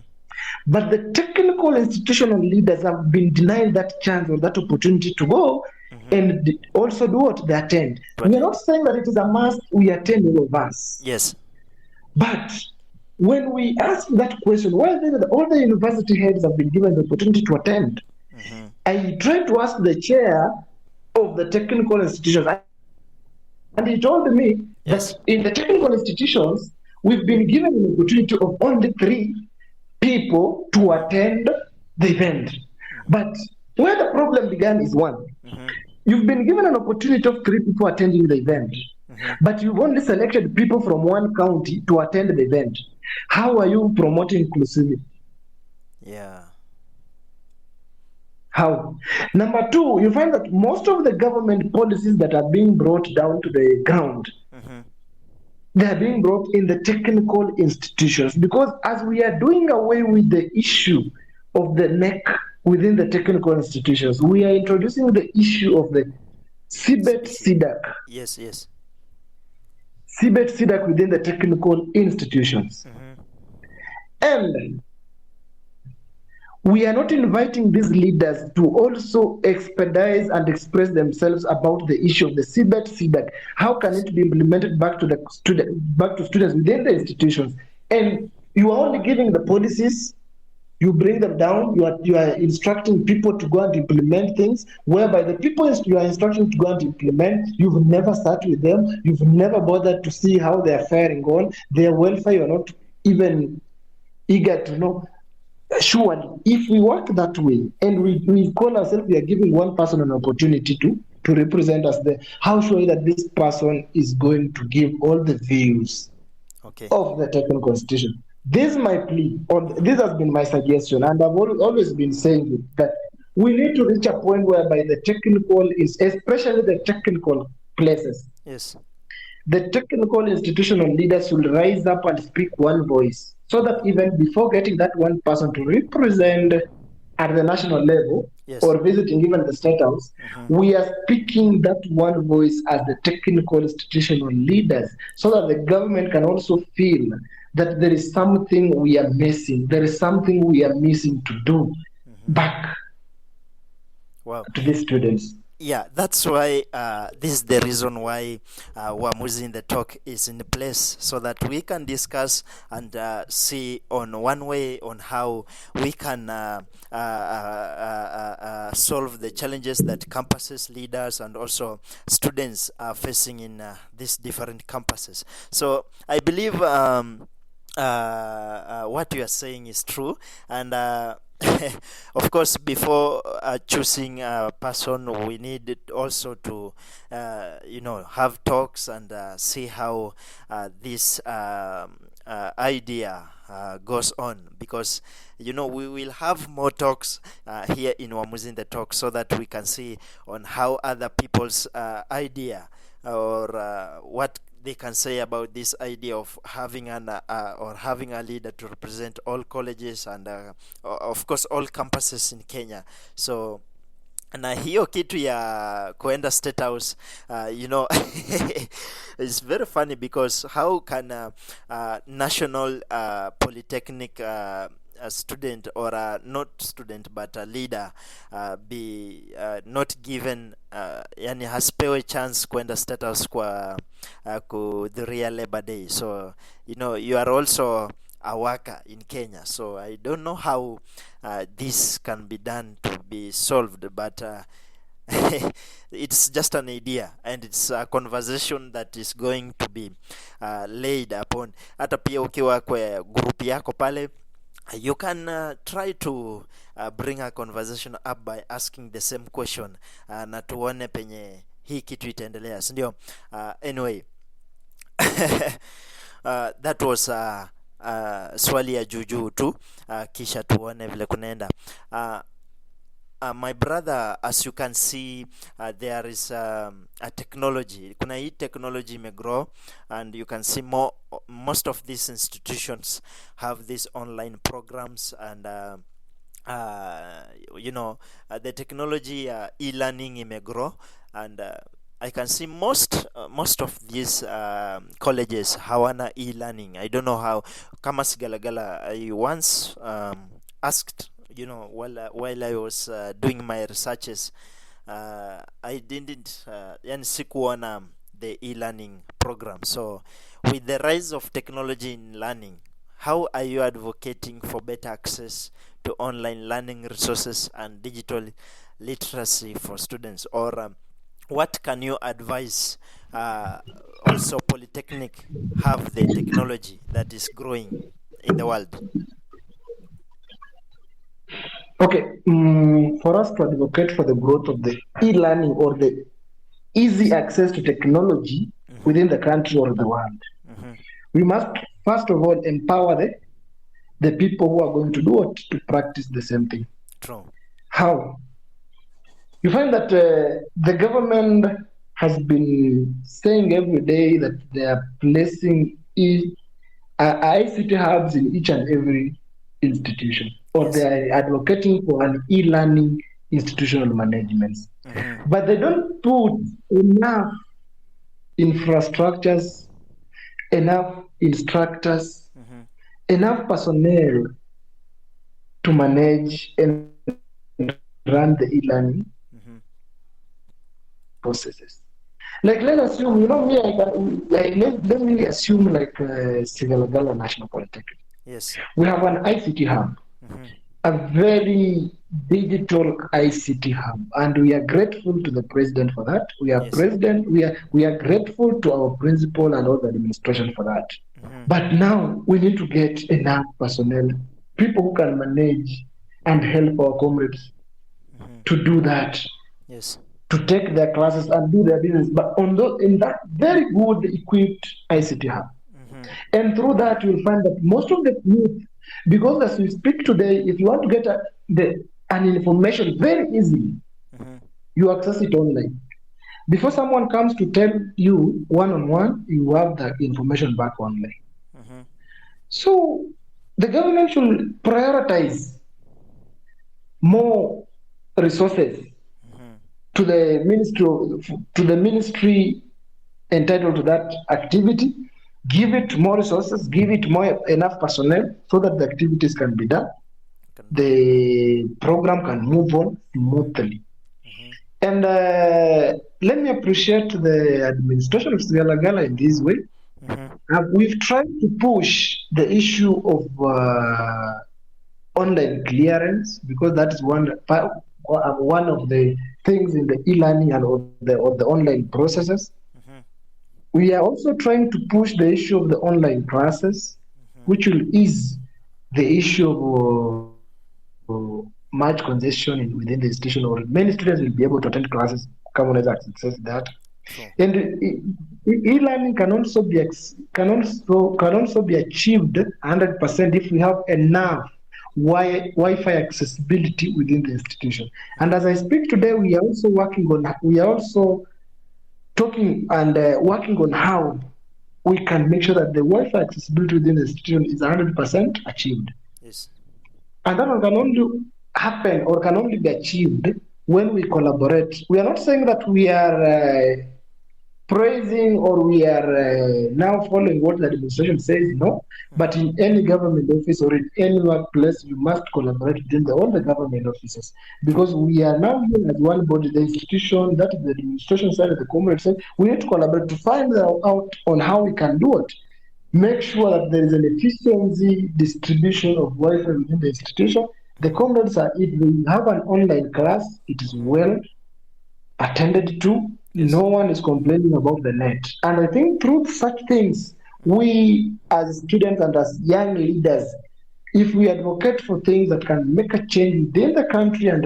But the technical institutional leaders have been denied that chance or that opportunity to go and also do what they attend. We are not saying that it is a must we attend, all of us. Yes. But when we ask that question, why is it that all the university heads have been given the opportunity to attend? I tried to ask the chair of the technical institutions, and he told me Yes. that in the technical institutions, we've been given an opportunity of only 3 people to attend the event. But where the problem began is one. You've been given an opportunity of 3 people attending the event, but you've only selected people from one county to attend the event. How are you promoting inclusivity? Yeah. How? Number 2, you find that most of the government policies that are being brought down to the ground, they are being brought in the technical institutions, because as we are doing away with the issue of the neck within the technical institutions, we are introducing the issue of the CBET CDAC. Yes. Yes. CBET CDAC within the technical institutions. And we are not inviting these leaders to also expedite and express themselves about the issue of the CBET CDAC. How can it be implemented back to students within the institutions? And you are only giving the policies, you bring them down, you are instructing people to go and implement things, whereby the people you are instructing to go and implement, you've never sat with them, you've never bothered to see how they are faring on, their welfare, you're not even eager to know. Surely, if we work that way and we call ourselves, we are giving one person an opportunity to represent us there, how sure that this person is going to give all the views of the technical constitution? This is my plea, or this has been my suggestion, and I've always been saying it, that we need to reach a point whereby the technical is, especially the technical places, Yes. the technical institutional leaders should rise up and speak one voice, so that even before getting that one person to represent at the national level, or visiting even the State House, we are speaking that one voice as the technical institutional leaders, so that the government can also feel that there is something we are missing, there is something we are missing to do back to the students. Yeah, that's why this is the reason why Wamuzi in the Talk is in place, so that we can discuss and see on one way on how we can solve the challenges that campuses, leaders, and also students are facing in these different campuses. So I believe what you are saying is true, and of course, before choosing a person, we need also to, have talks and see how this idea goes on, because we will have more talks here in Wamuzi in the Talk, so that we can see on how other people's idea or what they can say about this idea of having having a leader to represent all colleges and of course all campuses in Kenya. So na hiyo kitu ya kuenda State House, it's very funny, because how can a national polytechnic a student, or not student but a leader, be not given yani haspewe chance kwenda State House kwa kuhudhuria Labor Day. So you are also a worker in Kenya, so I don't know how this can be done to be solved, but it's just an idea, and it's a conversation that is going to be laid upon. Hata pia ukiwa kwa group yako pale, you can try to bring a conversation up by asking the same question, na tuone penye hii kitu itaendelea, si ndio? Anyway, that was swali ya juujuu tu, kisha tuone vile kunaenda. My brother, as you can see, there is a technology. Kuna hii technology may grow, and you can see most of these institutions have these online programs, and the technology e-learning may grow, and I can see most of these colleges hawana e-learning. I don't know how. Kama Sigalagala, I once asked, while I was doing my researches, I didn't sikuona the e-learning program. So with the rise of technology in learning, how are you advocating for better access to online learning resources and digital literacy for students? Or what can you advise also Polytechnic have the technology that is growing in the world? Okay, for us to advocate for the growth of the e-learning or the easy access to technology within the country or the world, we must first of all empower the people who are going to do it to practice the same thing. True. How? You find that the government has been saying every day that they are placing ICT hubs in each and every institution, or they are advocating for an e-learning institutional management. But they don't put enough infrastructures, enough instructors, enough personnel to manage and run the e-learning processes. Like, let's assume, let me assume like Sigalagala National Polytechnic. Yes. We have an ICT hub, a very digital ICT hub, and we are grateful to the president for that. We are grateful to our principal and all the administration for that. But now we need to get enough personnel, people who can manage and help our comrades to do that. Yes. To take their classes and do their business, but in that very good equipped ICT hub. And through that, you'll find that most of the youth, because as we speak today, if you want to get an information very easily, you access it online. Before someone comes to tell you one-on-one, you have the information back online. So the government should prioritize more resources to the ministry entitled to that activity, give it more resources, give it enough personnel so that the activities can be done. The program can move on smoothly. And let me appreciate the administration of Sigalagala in this way. We've tried to push the issue of online clearance, because that is one of the things in the e-learning and of the online processes. We are also trying to push the issue of the online classes, which will ease the issue of much congestion within the institution, or many students will be able to attend classes. Comrades access that. And e-learning can also be achieved 100% if we have enough Wi-Fi accessibility within the institution. And as I speak today, we are also talking and working on how we can make sure that the Wi-Fi accessibility within the institution is 100% achieved. Yes. And that can only happen or can only be achieved when we collaborate. We are not saying that we are praising or we are now following what the administration says, no. But in any government office or in any workplace, you must collaborate within all the government offices, because we are now here as one body, the institution, that is the administration side of the comrade side. We need to collaborate to find out on how we can do it. Make sure that there is an efficiency distribution of Wi-Fi within the institution. The comrades are, if they have an online class, it is well attended to. Yes. No one is complaining about the net. And I think through such things, we as students and as young leaders, if we advocate for things that can make a change within the country and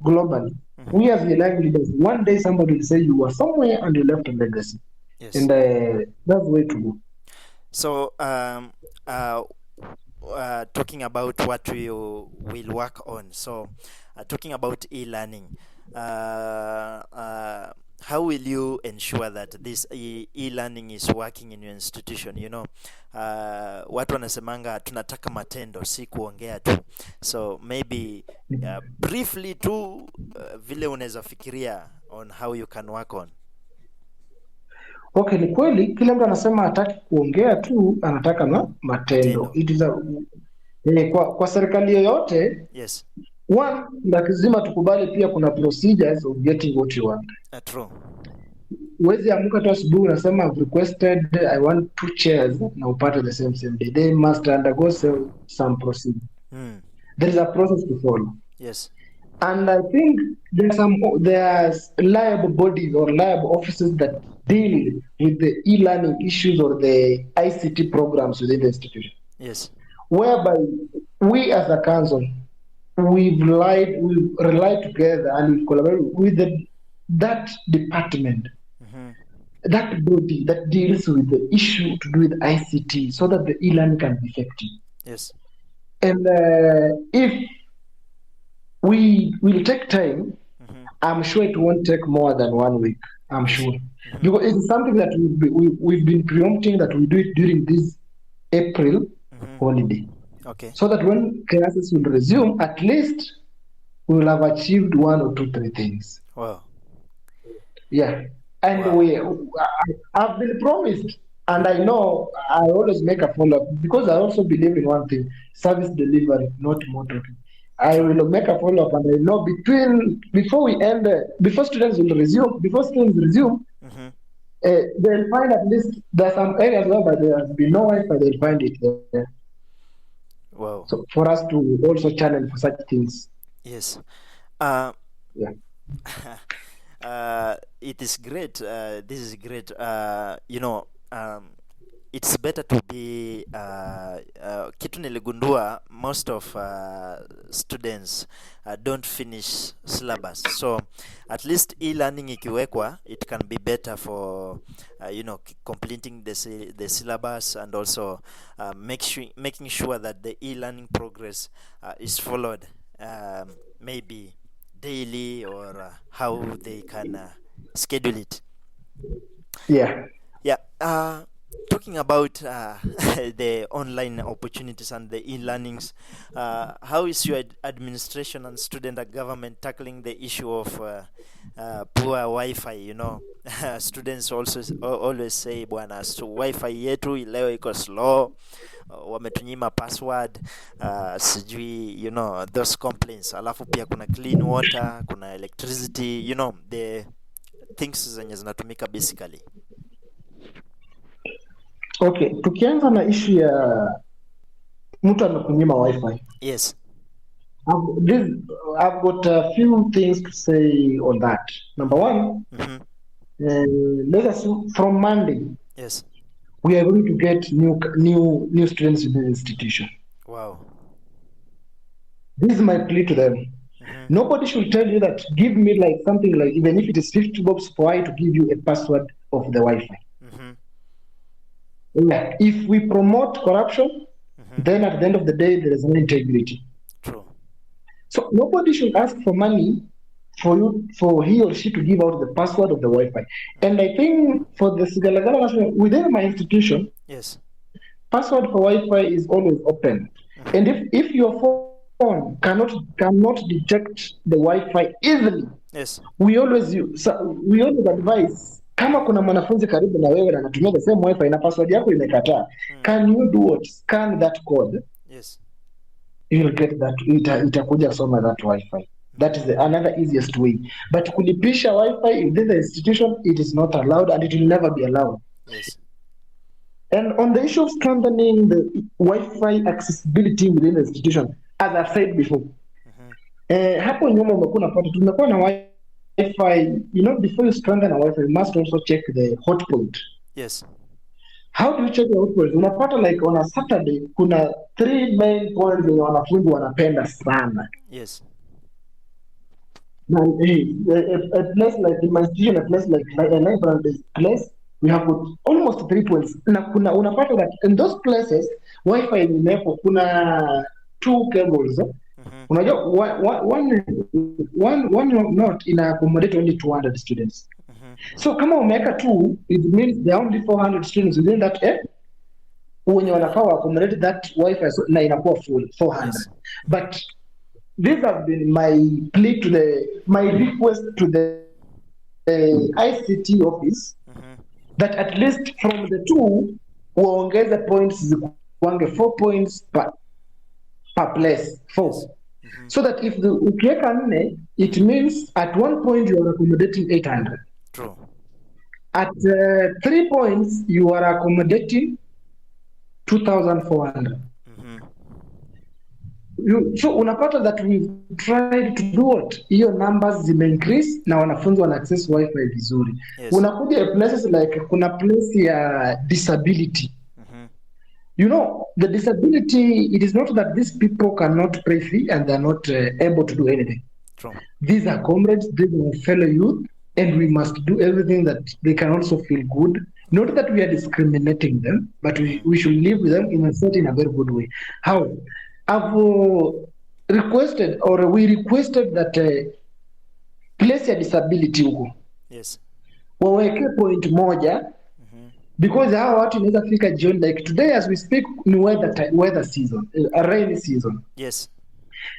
globally, we as the young leaders, one day somebody will say you were somewhere and you left a legacy. Yes. And that's the way to go. So, talking about what we will work on. So, talking about e-learning, how will you ensure that this e-learning is working in your institution? You know, watu wanasemanga tunataka matendo, si kuongea tu. So maybe briefly tu vile unaweza fikiria on how you can work on. Okay, ni kweli kila mtu anasema hataki kuongea tu, anataka na matendo. It is kwa serikali yoyote, yes, one lazima tukubali pia kuna procedures of getting what you want. True. Uwezi amuka tu asubuhi unasema I've requested I want 2 chairs na upate the same day. They must undergo some procedure. There is a process to follow. Yes. And I think there's liable bodies or liable offices that deal with the e-learning issues or the ICT programs within the institution. Yes. Whereby we as a council, we've relied together and we collaborate with that department, that body that deals with the issue to do with ICT, so that the e-learning can be effective. Yes. And if we will take time, I'm sure it won't take more than 1 week. I'm sure. Because it's something that we've been preempting that we do it during this April holiday. Okay. So that when classes will resume, at least we will have achieved 1 or 2, 3 things. Wow. Yeah. And I've been promised, and I know I always make a follow-up because I also believe in one thing: service delivery, not more talking. I will make a follow-up, and I know before students resume, they'll find at least there's some areas where there has been no Wi-Fi, they'll find it there. Wow. So for us to also channel for such things. Yes. Yeah. It is great. This is great. You know, it's better to be kitu niligundua most of students don't finish syllabus, so at least e-learning ikiwekwa, it can be better for you know, completing the syllabus, and also making sure that the e-learning progress is followed, maybe daily, or how they can schedule it. Yeah. Talking about the online opportunities and the e-learnings, how is your administration and student government tackling the issue of poor Wi-Fi? You know, students also always say, bwana, so Wi-Fi yetu leo iko slow, wametunyima password, sijui, you know, those complaints. Alafu pia kuna clean water, kuna electricity, you know, the things zenye zinatumika basically. Okay, tukianza na issue ya mtu amekunyima Wi-Fi. Yes. I've got a few things to say on that. Number one, let us from Monday. Yes. We are going to get new students in the institution. Wow. This is my plea to them. Nobody should tell you that give me like something like, even if it is 50 bob for I to give you a password of the Wi-Fi. Yeah. If we promote corruption, then at the end of the day, there is no integrity. True. So nobody should ask for money for he or she to give out the password of the Wi-Fi. And I think for the Sigalagala National, within my institution, yes, password for Wi-Fi is always open. And if your phone cannot detect the Wi-Fi easily, yes, we always advise, kama kuna mwanafunzi karibu na wewe na anatumia the same Wi-Fi na password yako imekataa, can you do what? Scan that code. Yes. You'll get that. Itakuja soma that Wi-Fi. That is another easiest way. But kulipisha Wi-Fi within the institution, it is not allowed, and it will never be allowed. Yes. And on the issue of strengthening the Wi-Fi accessibility within the institution, as I said before, hapo nyuma umekuwa unapata tumekuwa na Wi-Fi Wi-Fi, before you strengthen a Wi-Fi, you must also check the hotspot. Yes. How do you check the hotspot? Unapata like on a Saturday, kuna 3 main points wenye wanafunzi wanapenda sana. Yes. Na, a place like in my institution, a place like a library place, we have got almost 3 points. Na kuna unapata that in those places, Wi-Fi imewekwa, kuna 2 cables. Unajua one not ina accommodate only 200 students. So kama umeweka 2, it means there are only 400 students within that wenye wanafaa wa accommodate that Wi-Fi, so, na inakuwa full 400. Yes. But this has been my plea to my request to the ICT office that at least from the 2 waongeze points zikuange 4 points per place, 4. So that if ukiweka 4, it means at 1 point you are accommodating 800. True. At 3 points you are accommodating 2,400. So unapata that we tried to do what? Hiyo numbers zime increase na wanafunzi wana access Wi-Fi vizuri. Yes. Unakuja places like kuna place ya disability. The disability, it is not that these people cannot pay fee and they're not able to do anything. True. These are comrades, these are fellow youth, and we must do everything that they can also feel good. Not that we are discriminating them, but we should live with them in a very good way. How? I've requested, or we requested that place ya disability huko. Yes. Waweke point moja, because hawa watu inaweza fika jioni, like today as we speak ni weather season, a rainy season. Yes.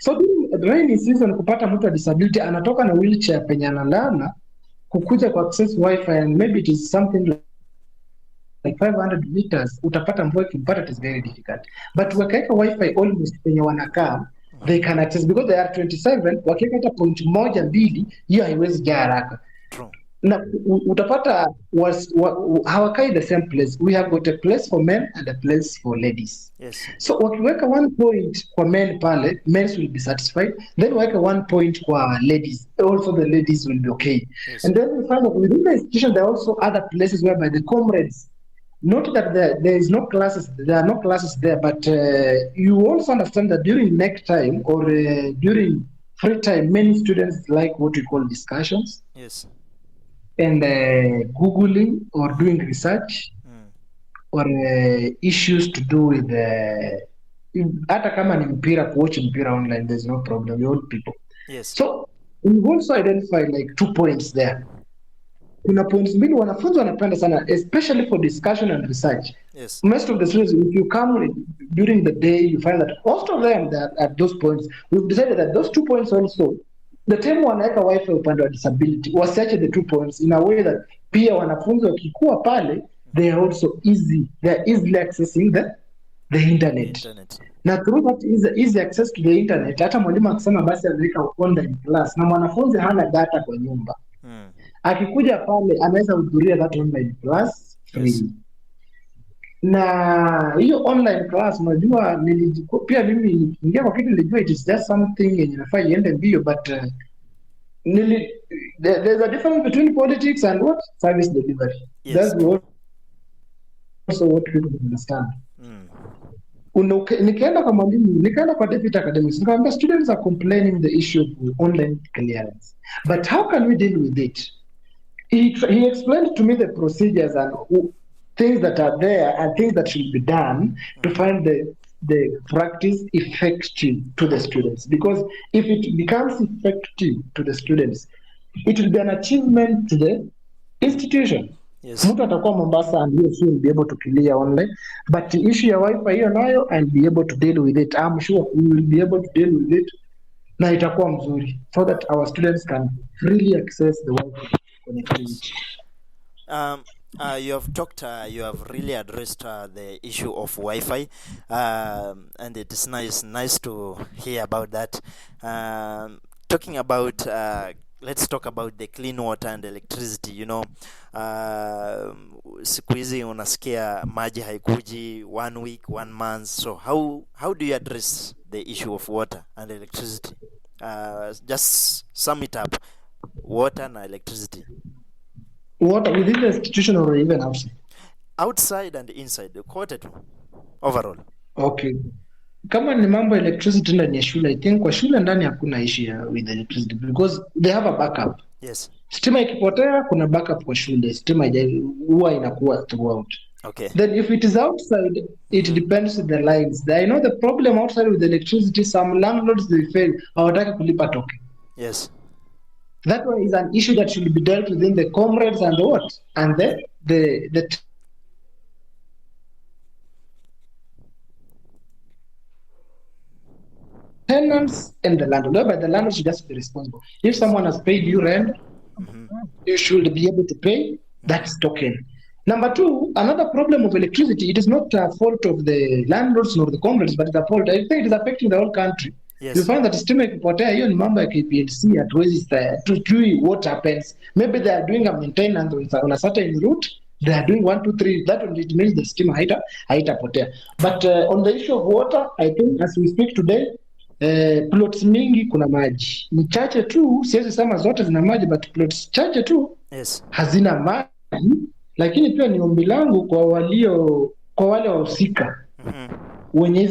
So during rainy season kupata mtu wa disability anatoka na wheelchair penye analala kukuja kwa access Wi-Fi, and maybe it is something like 500 meters, utapata mvua ikimpata, it is very difficult. But wakiweka Wi-Fi almost penye wanakaa, they can access, because they are 27, wakiweka hata point 1, 2, hiyo haiwezi jaa haraka. True. Na utapata hawakai the same place. We have got a place for men and a place for ladies. Yes. So wakiweka 1 point kwa men pale, men will be satisfied. Then waweka 1 point kwa ladies, also the ladies will be okay. Yes. And then we find that within the institution there are also other places whereby the comrades, not that there is no classes, there are no classes there, but you also understand that during next time or during free time, many students like what we call discussions. Yes. And Googling or doing research or issues to do with hata kama ni mpira, kuwatch mpira online, there's no problem, we all people. Yes. So we also identify like 2 points there. Kuna points mbili wanafunzi wanapenda sana, especially for discussion and research. Yes. Most of the students, if you come during the day, you find that most of them that at those points, we've decided that those 2 points also, the time wanaweka Wi-Fi upande wa disability, wasiache the 2 points in a way that pia wanafunzi wakikuwa pale, they are easily accessing the internet. Na through that easy access to the internet, hata mwalimu akisema basi anaweka online class na mwanafunzi hana data kwa nyumba, akikuja pale anaweza hudhuria that online class free. Yes. Na hiyo online class, unajua pia mimi nikiingia kwa kitu nilijua it is just something yenye nafaa iende mbio, but there's a difference between politics and what service delivery. Yes. That's also what people understand. Nikaenda kwa mwalimu, nikaenda kwa deputy academics, nikamwambia students are complaining the issue of online clearance, but how can we deal with it? He explained to me the procedures and things that are there and things that should be done to find the practice effective to the students. Because if it becomes effective to the students, it will be an achievement to the institution. Yes. Mtu atakuwa Mombasa and he will be able to clear online, but the issue ya Wi-Fi hiyo nayo I'll be able to deal with it. I'm sure we will be able to deal with it na itakuwa mzuri so that our students can freely access the Wi-Fi connectivity. You have really addressed the issue of Wi-Fi, and it is nice to hear about that. Talking about let's talk about the clean water and electricity. Siku hizi unasikia maji haikuji 1 week, 1 month. So how do you address the issue of water and electricity? Just sum it up. water na electricity. Water within the institution or even outside? Outside and inside, kote tu overall. Okay. Kama ni mambo electricity ndani ya shule, I think kwa shule ndani hakuna issue with electricity because they have a backup. Yes. Stima ikipotea kuna backup kwa shule. Stima huwa inakuwa throughout. Okay. Then if it is outside, it depends on the lines. I know the problem outside with electricity, some landlords they fail. Hawataki kulipa token. Yes. That one is an issue that should be dealt within the comrades and what? And the tenants and the landlord. But the landlord should just be responsible. If someone has paid you rent, you should be able to pay that token. Number two, another problem of electricity, it is not a fault of the landlords nor the comrades, but it's a fault. I think it is affecting the whole country. Yes. You find that stima ikipotea, hiyo ni mambo ya KPLC, hatuwezi tujui what happens. Maybe they are doing a maintenance on a certain route, they are doing 1, 2, 3, that one, it means the stima haitapotea. But on the issue of water, I think as we speak today, plots mingi kuna maji. Ni chache tu, siwezi sema zote zina maji, but plots chache tu yes, hazina maji. Lakini pia ni ombi langu kwa wale wahusika wenye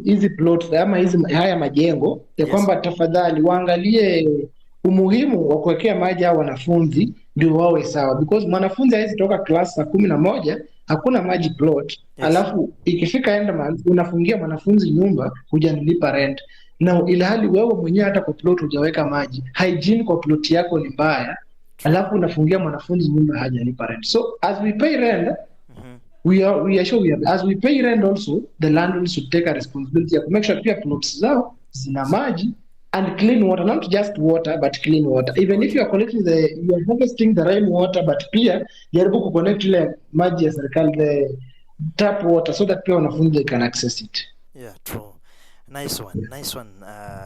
hizi plots ama haya majengo ya kwamba tafadhali waangalie umuhimu wa kuwekea maji hao wanafunzi ndio wawe sawa, because mwanafunzi hawezi toka class saa 11 hakuna maji plot, alafu ikifika end month unafungia mwanafunzi nyumba hujanilipa rent, na ilhali wewe mwenyewe hata kwa plot hujaweka maji, hygiene kwa plot yako ni mbaya, alafu unafungia mwanafunzi nyumba hajalipa rent. So as we pay rent, we are sure as we pay rent also, the landlord should take a responsibility to make sure pia plots zao zina maji and clean water, not just water but clean water. Even if you are collecting you are harvesting the rain water, but pia jaribu ku connect ile maji ya serikali, the tap water, so that pia wanafunzi can access it. Yeah, true. Nice one,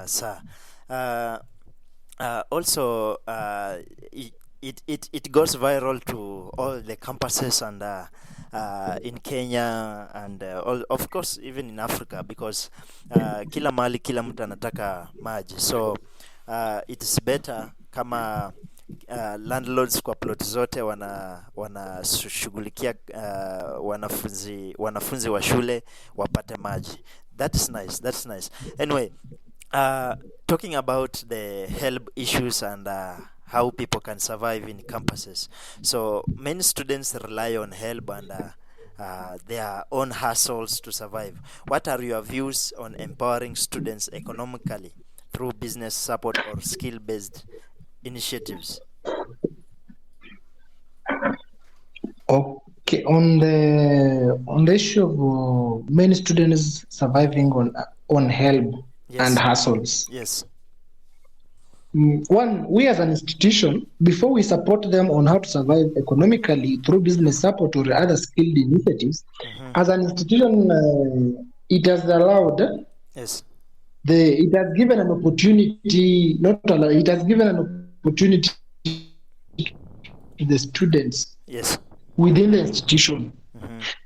sir. Also, it goes viral to all the campuses and in Kenya and all, of course even in Africa, because kila mahali kila mtu anataka maji, so it is better kama landlords kwa plot zote wanashughulikia wanafunzi wa shule wapate maji. That's nice. Anyway, talking about the health issues and how people can survive in campuses. So many students rely on help and their own hustles to survive. What are your views on empowering students economically through business support or skill-based initiatives? Okay, on the issue of many students surviving on help and hustles. Yes. One, we as an institution, before we support them on how to survive economically through business support or other skilled initiatives, as an institution, it has allowed, it has given an opportunity, it has given an opportunity to the students within the institution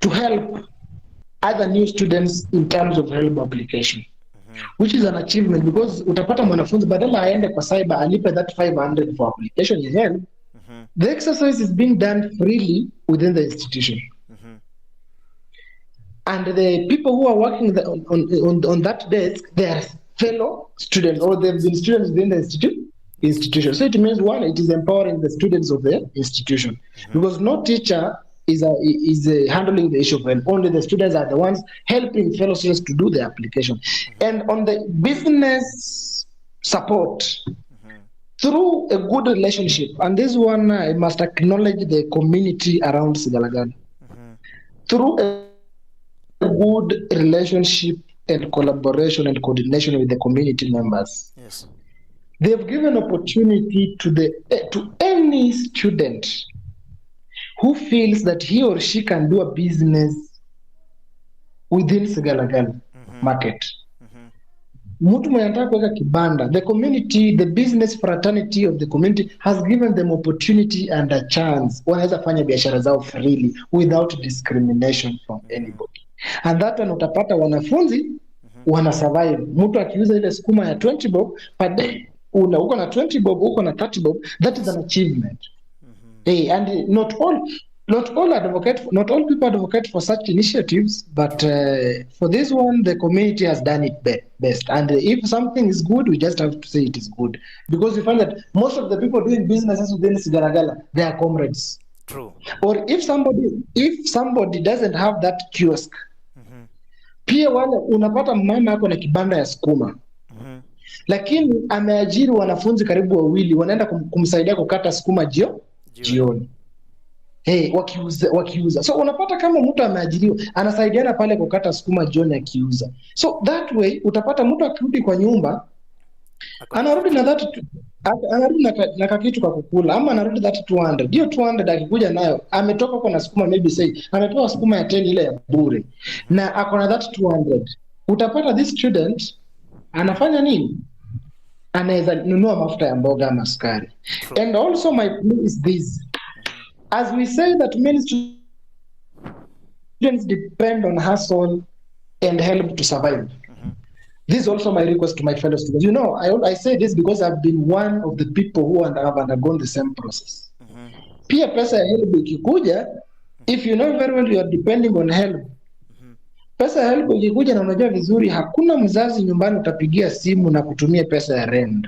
to help other new students in terms of help application. Which is an achievement, because utapata mwanafunzi badala aende kwa cyber alipe that 500 for application in help. The exercise is being done freely within the institution. And the people who are working on that desk, they are fellow students, or they've been students within the institution. So it means, one, it is empowering the students of the institution, because no teacher is handling the issue of help. Only the students are the ones helping fellow students to do the application. And on the business support, through a good relationship, and this one I must acknowledge the community around Sigalagala. Through a good relationship and collaboration and coordination with the community members, they've given opportunity to any student who feels that he or she can do a business within Sigalagala market. Mtu mwenye anataka kuweka kibanda, the community, the business fraternity of the community has given them opportunity and a chance. Wanaweza fanya biashara zao freely without discrimination from anybody. And that one utapata wanafunzi wana survive. Mtu akiuza ile sukuma ya 20 bob per day, uko na 20 bob, uko na 30 bob, that is an achievement. Hey, and not all people advocate for such initiatives, but for this one, the community has done it best. And if something is good, we just have to say it is good, because we find that most of the people doing businesses within Sigalagala, they are comrades. True. Or if somebody doesn't have that kiosk, pia wale unapata mama ako na kibanda ya sukuma, lakini ameajiri wanafunzi karibu wawili, wanaenda kumsaidia kukata sukuma jioni. Hey, wakiuza. So unapata kama mtu ameajiriwa anasaidiana pale kukata sukuma jioni akiuza. So that way utapata mtu akirudi kwa nyumba anarudi na kakitu kwa kukula, ama anarudi that 200. Hiyo 200 akikuja nayo ametoka kwa na sukuma, maybe say amepewa sukuma ya 10 ile ya bure, na ako na that 200. Utapata this student anafanya nini? Anaweza nunua mafuta ya mboga ama sukari. And also my plea is this: as we say that many students depend on hustle and help to survive, this is also my request to my fellow students. I say this because I've been one of the people who have undergone the same process. Pia pesa ya help ikikuja, if you know very well you are depending on help, pesa ya help ikikuja na unajua vizuri hakuna mzazi nyumbani utapigia simu na kutumia pesa ya rent.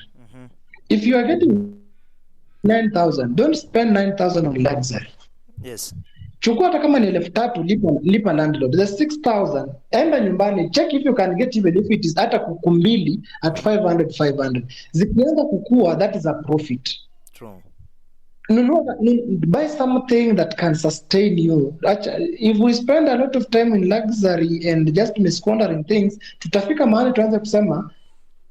If you are getting 9,000, don't spend 9,000 on luxury. Yes. Chukua hata kama ni 3,000, lipa landlord. The 6,000, enda nyumbani, check if you can get even if it is hata kukumbili at 500. Zikianza kukua, that is a profit. True. Buy something that can sustain you. If we spend a lot of time in luxury and just squandering things, tutafika mahali tuanze kusema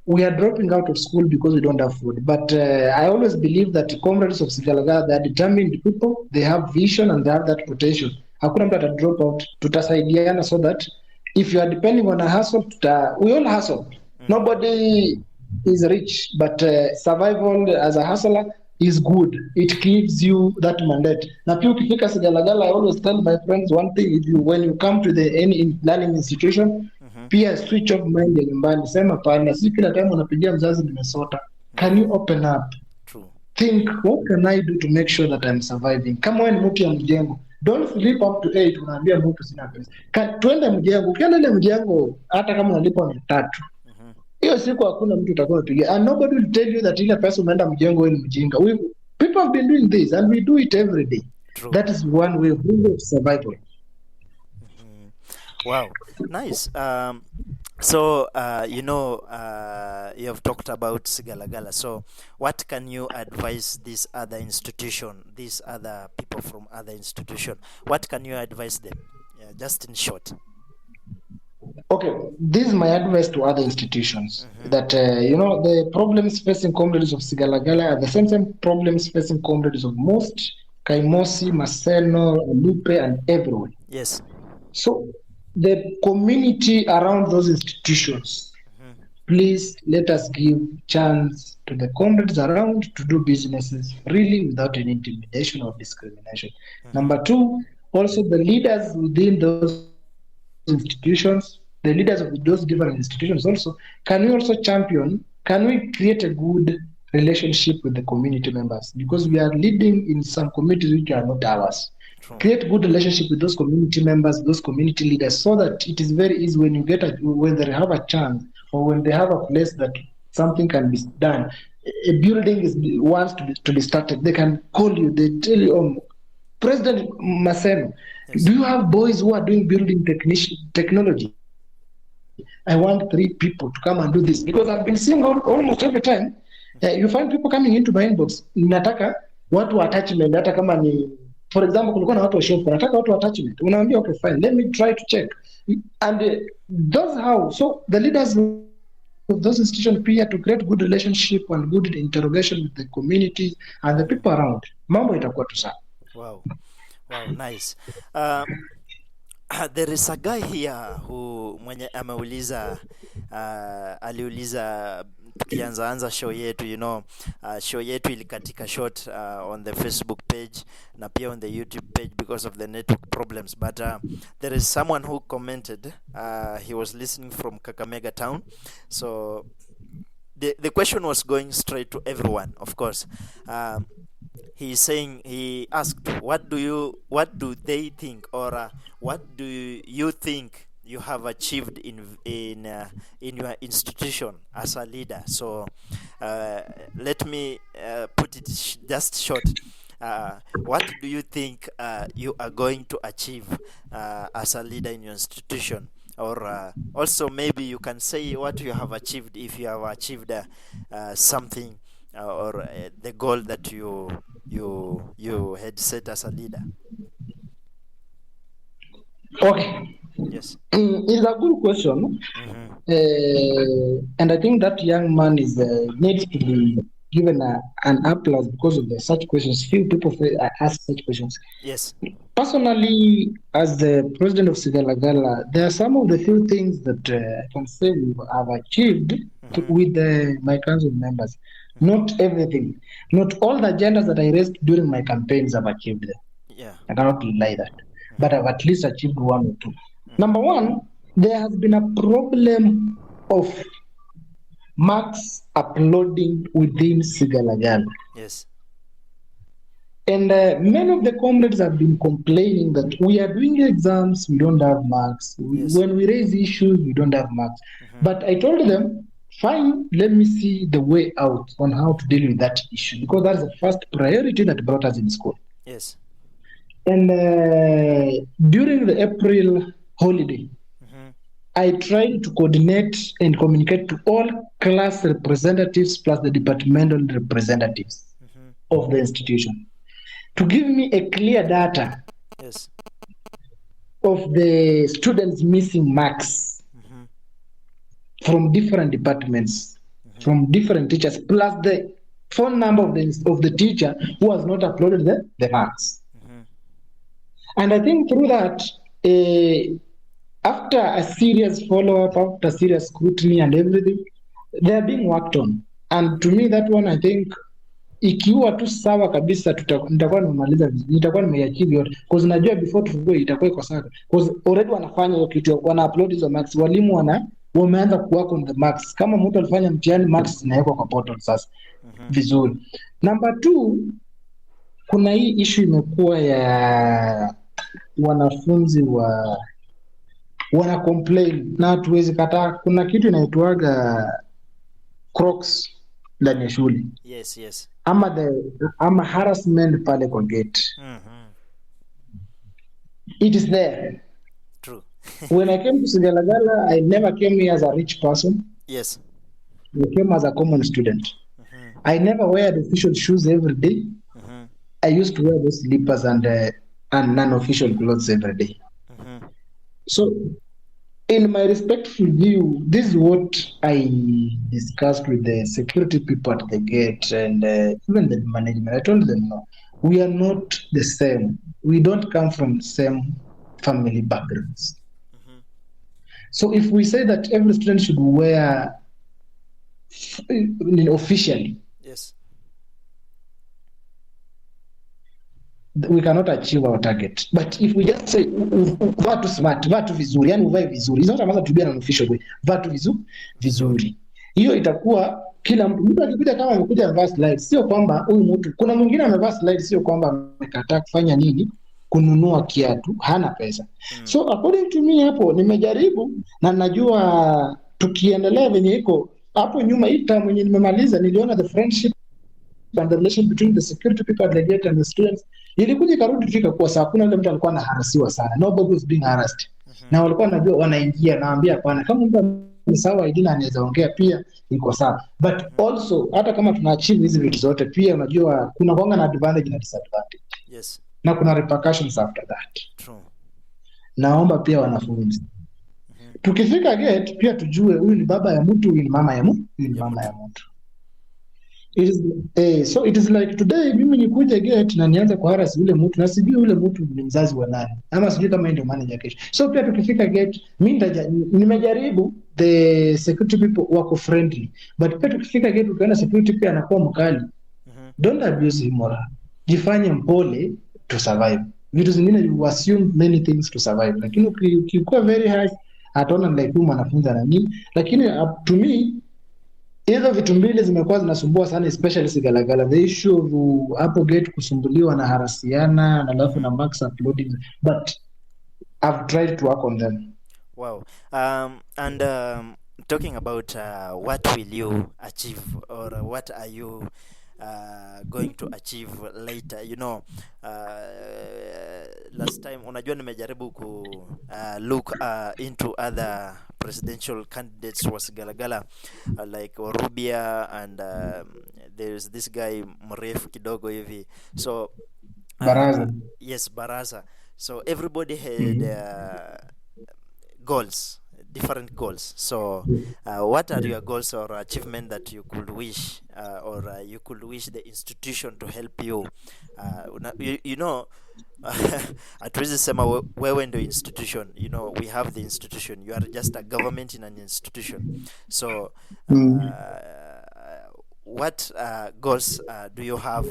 we are dropping out of school because we don't have food. But I always believe that comrades of Sigalagala, they are determined people, they have vision and they have that potential. Hakuna mtu ata drop out. Tutasaidiana so that if you are depending on a hustle, we all hustle. Nobody is rich, but survival as a hustler is good. It gives you that mandate. Na pia ukifika Sigalagala, I always tell my friends one thing: when you come to any learning institution, pia switch off mind ya nyumbani, sema pana, si kila time unapigia mzazi nimesota. Can you open up? True. Think, what can I do to make sure that I'm surviving? Kama wewe ni mtu ya mjengo, don't sleep up to 8 unaambia mtu sina pesa. Twende mjengo, ukienda ile mjengo hata kama unalipa 300. Hiyo siku hakuna mtu utakuwa unapigia. And nobody will tell you that ile pesa umeenda mjengo wewe ni mjinga. People have been doing this and we do it every day. True. That is one way of survival. Wow, nice. You have talked about Sigalagala. So what can you advise this other institution, these other people from other institution? What can you advise them? Just in short. Okay, this is my advice to other institutions, that the problems facing comrades of Sigalagala are the same problems facing comrades of Most, Kaimosi, Maseno, Lupe, and everyone. Yes. So the community around those institutions, please let us give chance to the comrades around to do businesses freely without any intimidation or discrimination. Number two, also the leaders within those institutions, the leaders of those different institutions also, can we create a good relationship with the community members? Because we are leading in some communities which are not ours. True. Create good relationship with those community members, those community leaders, so that it is very easy when they have a chance, or when they have a place that something can be done. A building wants to be started. They can call you. They tell you, President Maseno, yes, do you have boys who are doing building technology? I want 3 people to come and do this, because I've been seeing almost every time you find people coming into my inbox, nataka watu attachment, hata kama ni, for example, kulikuwa na watu wa shop, nataka watu attachment, unaambia okay fine, let me try to check, and that's how. So the leaders of those institutions appear to create good relationship and good interrogation with the community and the people around, mambo itakuwa tu sawa. Wow, nice. There is a guy here who mwenye ameuliza aliuliza tukianza show yetu, show yetu ilikatika short on the Facebook page na pia on the YouTube page because of the network problems, but there is someone who commented, he was listening from Kakamega town, so the question was going straight to everyone, of course. He asked, what do they think, or what do you think you have achieved in your institution as a leader? So let me put it just short. What do you think you are going to achieve as a leader in your institution? Or also maybe you can say what you have achieved, if you have achieved something or the goal that you had set as a leader. Okay. Yes. It's a good question. And I think that young man needs to be given an applause because of such questions. Few people ask such questions. Yes. Personally, as the president of Sigalagala, there are some of the few things that I can say we have achieved with my council members. Not everything. Not all the agendas that I raised during my campaigns have achieved them. Yeah. I cannot deny that. But I've at least achieved one or two. Number one, there has been a problem of marks uploading within Sigalagala. Yes. And many of the comrades have been complaining that we are doing exams, we don't have marks. Yes. When we raise issues, we don't have marks. But I told them, fine, let me see the way out on how to deal with that issue, because that's the first priority that brought us in school. Yes. And during the April holiday, I tried to coordinate and communicate to all class representatives plus the departmental representatives of the institution to give me a clear data Yes. of the students missing marks from different departments, from different teachers, plus the phone number of the teacher who has not uploaded the marks. And I think through that, after a serious follow-up, after serious scrutiny and everything, they are being worked on. And to me, that one, I think, ikiwa tu sawa kabisa, nitakuwa nimemaliza, nitakuwa nimeachieve yote, because najua before tufungue itakuwa iko sawa, because already wanafanya hiyo kitu, wana upload hizo marks, walimu wameanza kuwork on the marks. Kama mtu alifanya mtihani, marks zinawekwa kwa portal sasa vizuri. Number 2, kuna hii issue imekuwa ya wanafunzi wana complain, na hatuwezi kataa. Kuna kitu inaitwaga crocs ndani ya shule. Yes, yes. Ama harassment pale kwa gate. It is there. True. When I came to Sigalagala, I never came here as a rich person. Yes. I came as a common student. I never wear the official shoes every day. I used to wear those slippers and non-official clothes every day. So, in my respectful view, this is what I discussed with the security people at the gate and even the management. I told them, no, we are not the same. We don't come from the same family backgrounds. So if we say that every student should wear officially, yes, we cannot achieve our target. But if we just say vatu smart, vatu vizuri, yani uvae vizuri, it's not a matter to be an official way. Vatu vizuri, hiyo itakuwa kila mtu akikuja, kama amekuja amevaa slide, sio kwamba huyu mtu, kuna mwingine amevaa slide, sio kwamba amekataa kufanya nini, kununua kiatu, hana pesa. So according to me, hapo nimejaribu na najua tukiendelea venye iko hapo nyuma, hii term yenye nimemaliza, niliona the friendship and the relation between the security people at the gate and the students ilikuja ikarudi tu ikakuwa sawa. Kuna yule mtu alikuwa anaharasiwa sana, nobody was being harassed. Na walikuwa wanajua wanaingia, naambia hapana, kama mtu ni sawa idina anaweza ongea pia iko sawa. But also hata kama tuna achieve hizi vitu zote, pia unajua kuna kuanga na advantage na disadvantage. Yes. Na kuna repercussions after that. True. Naomba pia wanafunzi tukifika gate pia tujue huyu ni baba ya mtu, huyu ni mama ya mtu, huyu ni mama ya mtu. It is, so it is like today mimi nikuje gate na nianze kuharass yule mtu na sijui yule mtu ni mzazi wa nani, ama sijui kama ndio manager kesho. So pia tukifika gate mimi nimejaribu, the security people wako friendly, but pia tukifika gate ukiona security pia anakuwa mkali, don't abuse him moral, jifanye mpole to survive. Vitu zingine you assume many things to survive, lakini ukikuwa very high ataona like huyu mwanafunzi ana nini. Lakini to me hizo vitu mbili zimekuwa zinasumbua sana, especially Sigalagala, the issue of hapo gate kusumbuliwa na harasiana na alafu na max uploading, but I've tried to work on them. Wow. And talking about what will you achieve, or what are you going to achieve later, last time unajua nimejaribu ku look into other presidential candidates was Sigalagala, like Rubia, and there's this guy mrefu kidogo hivi, so Baraza. yes, Baraza. So everybody had goals, different goals. So what are your goals or achievement that you could wish, or you could wish the institution to help you? Hatuwezi sema wewe ndio institution. We have the institution, you are just a government in an institution. So what goals do you have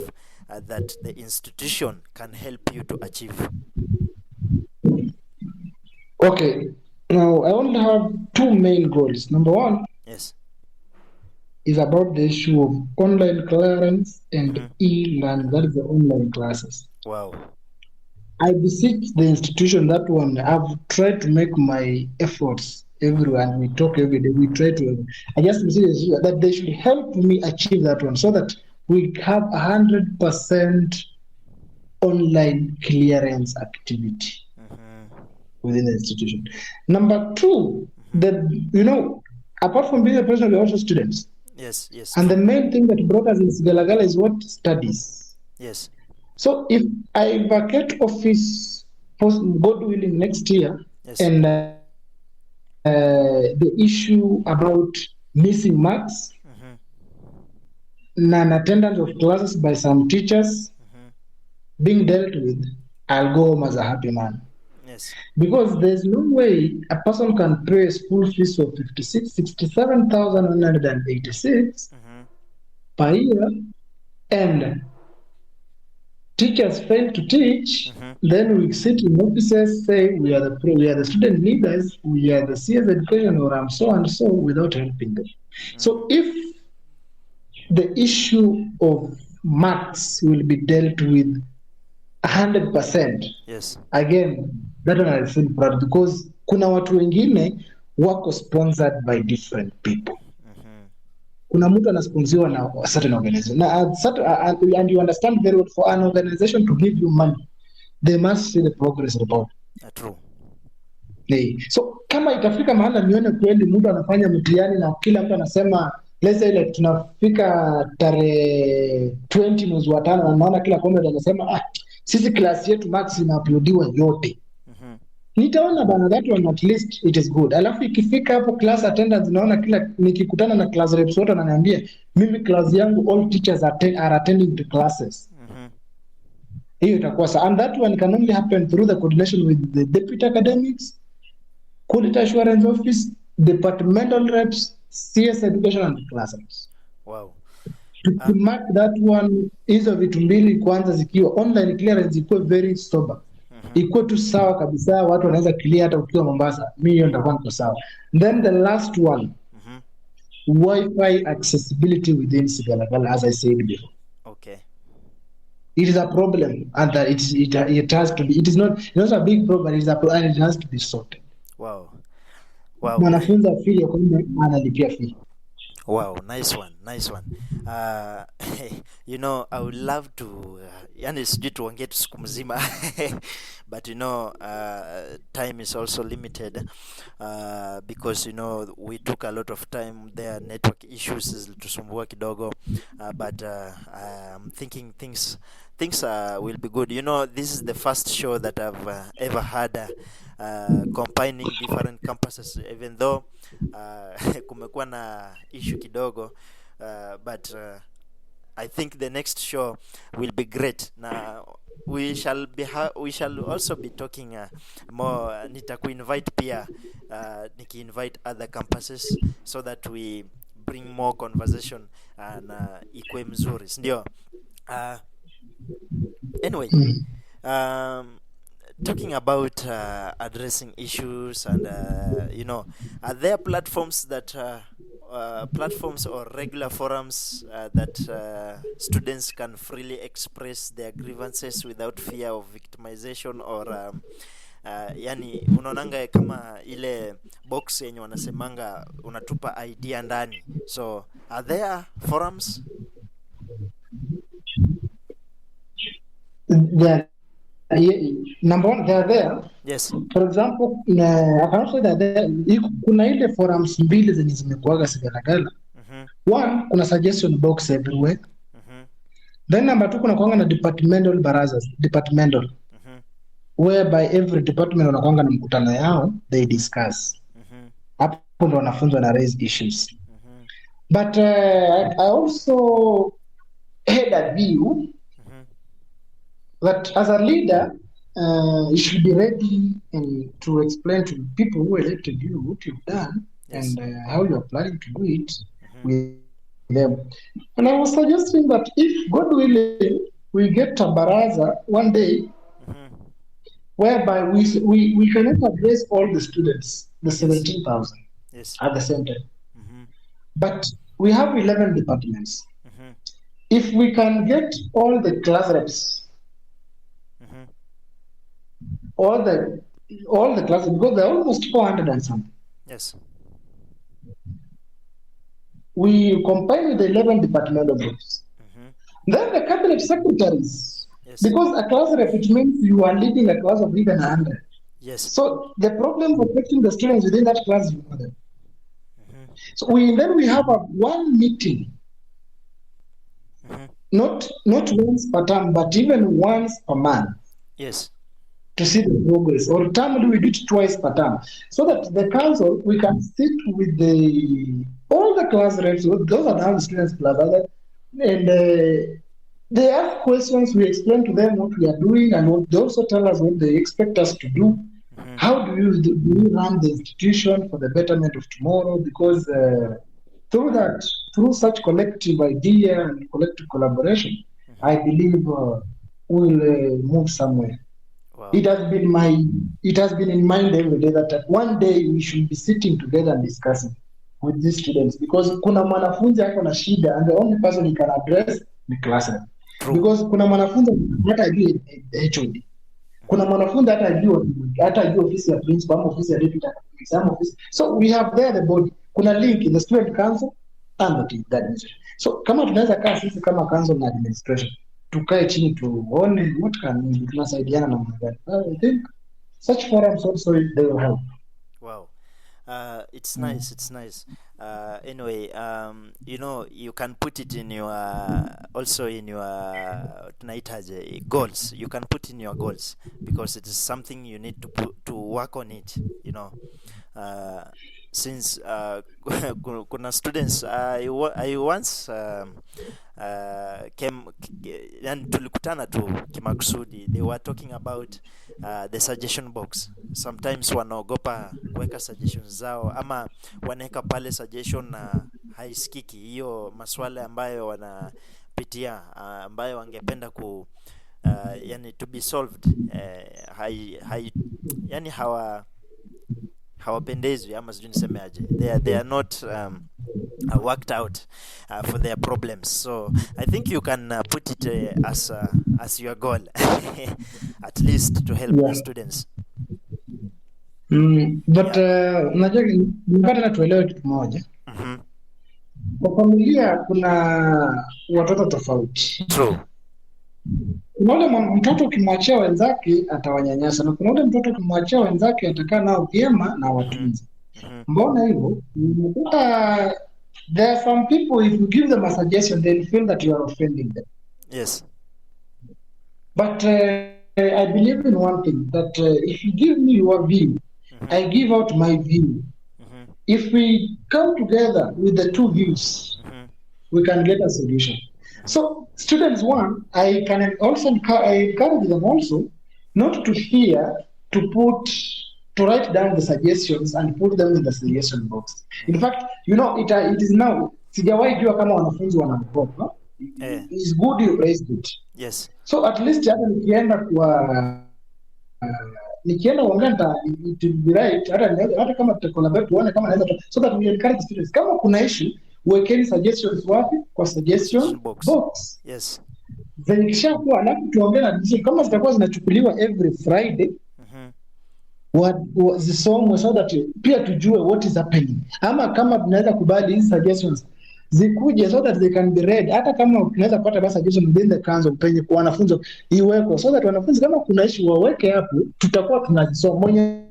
that the institution can help you to achieve? Okay, now I only have two main goals. Number one, Yes. is about the issue of online clearance and e-learning. That is the online classes. Wow. I beseech the institution, that one. I've tried to make my efforts everywhere, and we talk every day. We try to. I just beseech that they should help me achieve that one, so that we have 100% online clearance activity within the institution. Number two, apart from being a president, we're also students. Yes. And the main thing that brought us in Sigalagala is what? Studies. Yes. So if I vacate office, God willing, next year, Yes. and the issue about missing marks, non-attendance of classes by some teachers being dealt with, I'll go home as a happy man. Yes. Because there's no way a person can pay a school fees of 67,186 per year, and teachers fail to teach. Then we sit in offices, say we are the student leaders, we are the CS education, or I'm so and so, without helping them. So if the issue of marks will be dealt with 100%, Yes. again, that one I feel proud, because kuna watu wengine wako sponsored by different people. Kuna mtu anasponsiwa na a certain organization. And you understand very well, for an organization to give you money, they must see the progress report. True. So kama itafika mahala nione kweli mtu anafanya mtihani na kila mtu anasema, let's say like tunafika tarehe 20 mwezi wa 5 na naona kila comrade anasema sisi class yetu max inauploadiwa yote. Nitaona bana, that one at least it is good. Alafu ikifika hapo class attendance, naona kila nikikutana na class reps wote wananiambia mimi class yangu all teachers are attending to classes. Hiyo itakuwa sawa, and that one can only happen through the coordination with the deputy academics, quality assurance office, departmental reps, CS education and class reps. Wow. To mark that one, hizo vitu mbili kwanza zikiwa online clearance ikuwe very sober. Ikuwe tu sawa kabisa, watu wanaweza clear hata ukiwa Mombasa. Mimi hiyo nitakuwa niko sawa. Then the last one, Wi-Fi accessibility within Sigalagala, as I said before. Okay. It is a problem, and that it has to be. It is not a big problem. It is a problem, and it has to be sorted. Wow. Mwanafunzi afili ya kwamba analipia fee. Wow, nice one. I would love to yani sijui tuongee tu siku mzima but time is also limited because we took a lot of time there, network issues zilitusumbua kidogo, but I'm thinking things will be good. This is the first show that I've ever had combining different campuses, even though kumekuwa na issue kidogo, but I think the next show will be great. Now we shall also be talking more. Nitakuinvite pia, niki-invite other campuses so that we bring more conversation and ikue mzuri, ndio. Anyway, talking about addressing issues and are there platforms that platforms or regular forums that students can freely express their grievances without fear of victimization or yani unaonanga kama ile box yenye wanasemanga unatupa idea ndani, so are there forums? Number one, they are there. Yes. For example, I can also there, kuna ile forums mbili zenye zimekuaga Sigalagala. One, kuna suggestion box everywhere. Then number two, kuna kuanga na departmental barazas, whereby every department wanakuanga na mkutano yao, they discuss. Hapo ndo wanafunzi wana raise issues. But I also had a view that as a leader, you should be ready to explain to people who elected you what you've done and how you're planning to do it with them. And I was suggesting that if God willing, we get a baraza one day, whereby we cannot address all the students, the 17,000 at the same time. But we have 11 departments. If we can get all the class reps, all the classes, because there are almost 400 and something. Yes. We combine with the 11 departmental groups. Then the cabinet secretaries, because a class rep, it means you are leading a class of even 100. Yes. So the problem affecting the students within that class, you know them. So we have one meeting, not once per term, but even once per month. Yes. To see the progress, or term we do it twice per term, so that the council, we can sit with all the class reps, those are the students plus other, and they ask questions, we explain to them what we are doing, and they also tell us what they expect us to do. How do we run the institution for the betterment of tomorrow? Because through such collective idea and collective collaboration, I believe we'll move somewhere. Wow. It has been in mind every day that one day we should be sitting together and discussing with these students, because kuna mwanafunzi ako na shida and the only person he can address the class rep. Because kuna mwanafunzi hata ajui HOD, kuna mwanafunzi hata ajui ofisi ya principal ama ofisi ya deputy exam office. So we have there the body, kuna link in the student council and the administration. So kama tunaweza kaa sisi kama council na administration, tukae chini tuone what can tunasaidiana na mgani. I think such forums also they will help. Wow. It's nice. It's nice. Anyway, you can put it in your also in your goals. You can put in your goals, because it is something you need to work on it. Since kuna students I once came and tulikutana tu kimakusudi, they were talking about the suggestion box. Sometimes wanaogopa kuweka suggestions zao, ama wanaweka pale suggestion na haisikiki hiyo maswala ambayo wanapitia, ambayo wangependa yani to be solved, yani hawapendezwi, ama sijui nisemeaje, they are not worked out for their problems. So I think you can put it as your goal at least to help the students. But unajua nipata na tuelewe kitu moja. Kwa familia kuna watoto tofauti. True. Kuna ule mtoto ukimwachia wenzake atawanyanyasa, na kuna ule mtoto ukimwachia wenzake atakaa nao vyema na watunzi. Mbona hivyo? There are some people, if you give them a suggestion, they'll feel that you are offending them. Yes. But I believe in one thing, that if you give me your view, I give out my view. If we come together with the two views, we can get a solution. So students, one, I can also encourage them also not to fear to write down the suggestions and put them in the suggestion box. In fact, it is now, sijawahi jua kama wanafunzi wanaogopa. It's good you raised it. Yes. So at least hata nikienda kwa nikienda uongea it will be right, hata kama tutacollaborate tuone kama naweza, so that we encourage students. Kama kuna issue, wekeni suggestions wapi? Kwa suggestion box. Yes. Then kishakuwa, alafu tuongee na decision kama zitakuwa zinachukuliwa every Friday, zisomwe so that pia tujue what is happening, ama kama tunaweza kubali hizi suggestions zikuje so that they can be read, hata kama tunaweza kupata basi suggestion within the council penye kwa wanafunzi iweko, so that wanafunzi kama kuna issue waweke hapo, tutakuwa tunazisoma. Mwenye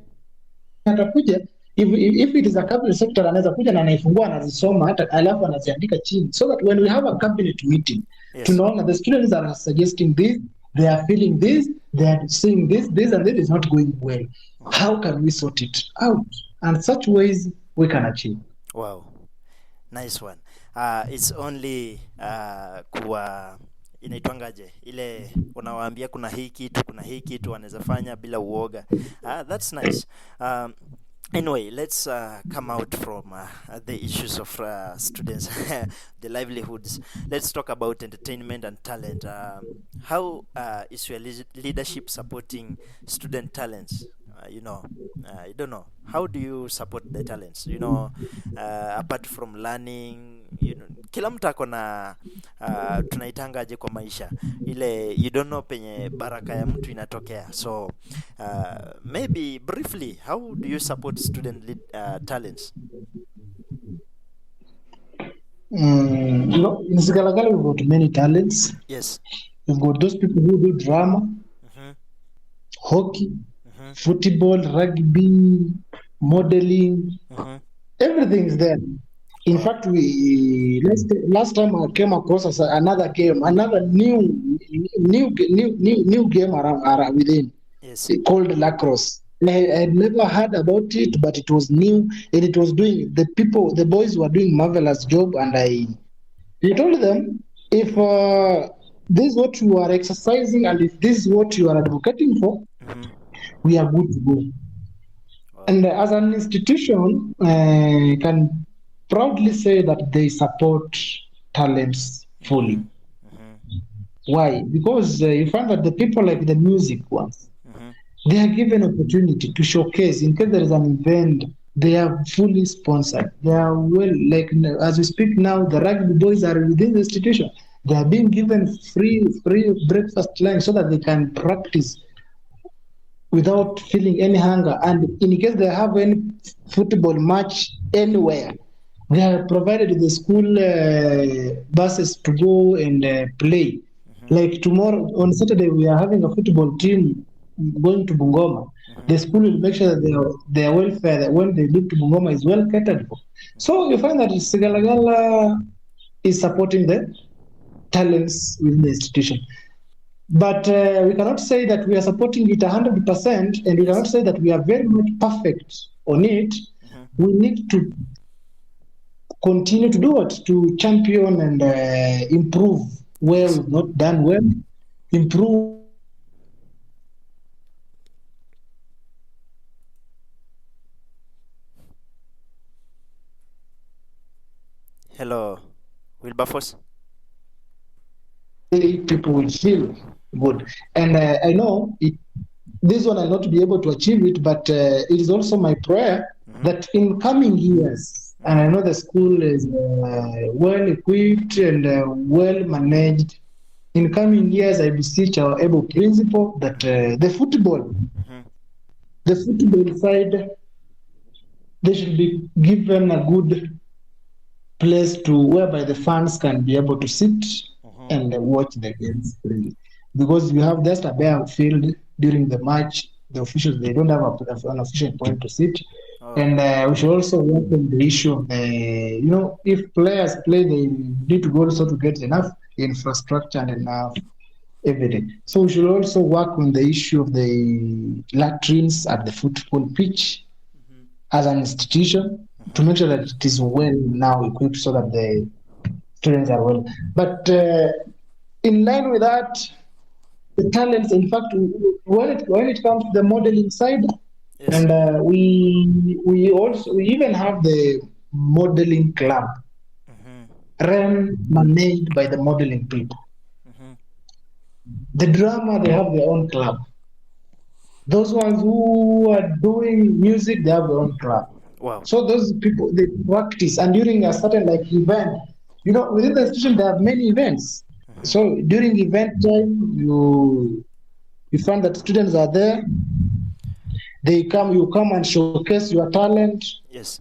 atakuja if it is a cabinet secretary anaweza kuja na anaifungua anazisoma, hata alafu anaziandika chini, so that when we have a cabinet meeting, tunaona the students are suggesting this, they are feeling this, they are saying this and this is not going well. How can we sort it out? And such ways we can achieve. Wow, nice one. It's only kuwa inaitwangaje ile unawaambia kuna hii kitu wanaweza fanya bila uoga. That's nice. Anyway, let's come out from the issues of students, the livelihoods. Let's talk about entertainment and talent. How is your leadership supporting student talents? I don't know. How do you support the talents? Apart from learning, kila mtu ako na tunaitangaje kwa maisha ile, you don't know penye baraka ya mtu inatokea. So maybe briefly, how do you support student talents? In Sigalagala we've got many talents. Yes. We've got those people who do drama, hockey, football, rugby, modeling, everything's there. In fact, we last time I came across another new game around within, called lacrosse. I had never heard about it, but it was new, and it was doing the boys were doing marvelous job, and I told them, if this is what you are exercising and if this is what you are advocating for, we are good to go. And as an institution, can proudly say that they support talents fully. Why? Because you find that the people like the music ones, they are given opportunity to showcase. In case there is an event, they are fully sponsored. They are like as we speak now, the rugby boys are within the institution. They are being given free breakfast lunch so that they can practice without feeling any hunger. And in case they have any football match anywhere, they are provided with the school buses to go and play. Like tomorrow, on Saturday, we are having a football team going to Bungoma. The school will make sure that their welfare, that when they leave to Bungoma, is well catered for. So you find that Sigalagala is supporting the talents within the institution. But we cannot say that we are supporting it 100%, and we cannot say that we are very much perfect on it. We need to continue to do it, to champion and improve where we've not done well, improve. Hello, Wilberforce. People will feel good. And I know this one I'll not be able to achieve it, but it is also my prayer that in coming years, and I know the school is well equipped and well managed, in coming years I beseech our able principal that the football side, they should be given a good place to whereby the fans can be able to sit and watch the games freely. Because you have just a bare field during the match, the officials, they don't have an official point to sit. And we should also work on the issue of, if players play, they need to go also to get enough infrastructure and enough everything. So we should also work on the issue of the latrines at the football pitch as an institution to make sure that it is well now equipped so that the students are well. But in line with that, the talents, in fact, when it comes to the modeling side, and we even have the modeling club run, managed by the modeling people. The drama, they have their own club. Those ones who are doing music, they have their own club. Wow. So those people, they practice, and during a certain like event, within the institution they have many events. So during event time, you find that students are there. You come and showcase your talent. Yes.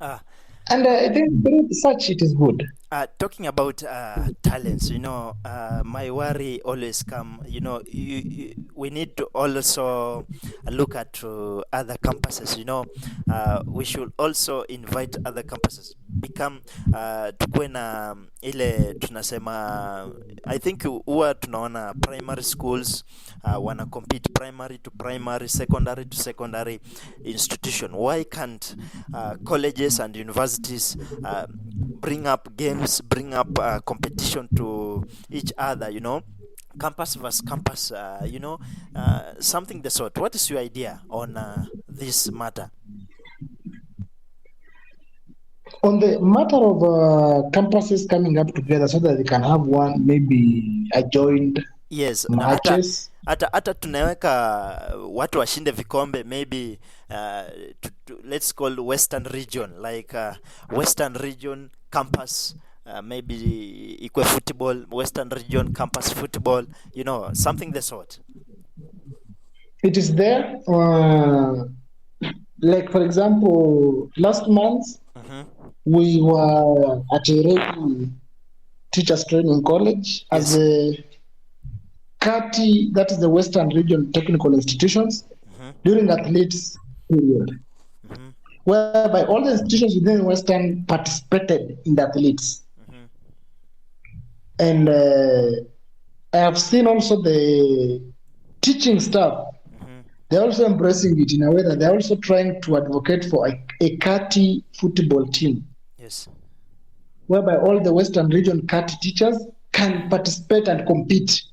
And I think through such it is good. Talking about talents, my worry always come, we need to also look at other campuses, we should also invite other campuses, become tukuwe na ile tunasema, I think huwa tunaona primary schools wana compete primary to primary, secondary to secondary institution. Why can't colleges and universities bring up games, bring up competition to each other, campus versus campus, something the sort. What is your idea on this matter? On the matter of campuses coming up together so that they can have one, maybe a joint matches. Hata tunaweka watu washinde vikombe, maybe let's call Western region, like Western region campus, maybe equal football, Western region campus football, something the sort. It is there. Like for example, last month we were at a Reiki Teachers Training College as a CATI, that is the Western Region Technical Institutions, during athletes period, whereby all the institutions within Western participated in the athletes. And I have seen also the teaching staff, they're also embracing it in a way that they're also trying to advocate for a CATI football team. Yes. Whereby all the Western Region CATI teachers can participate and compete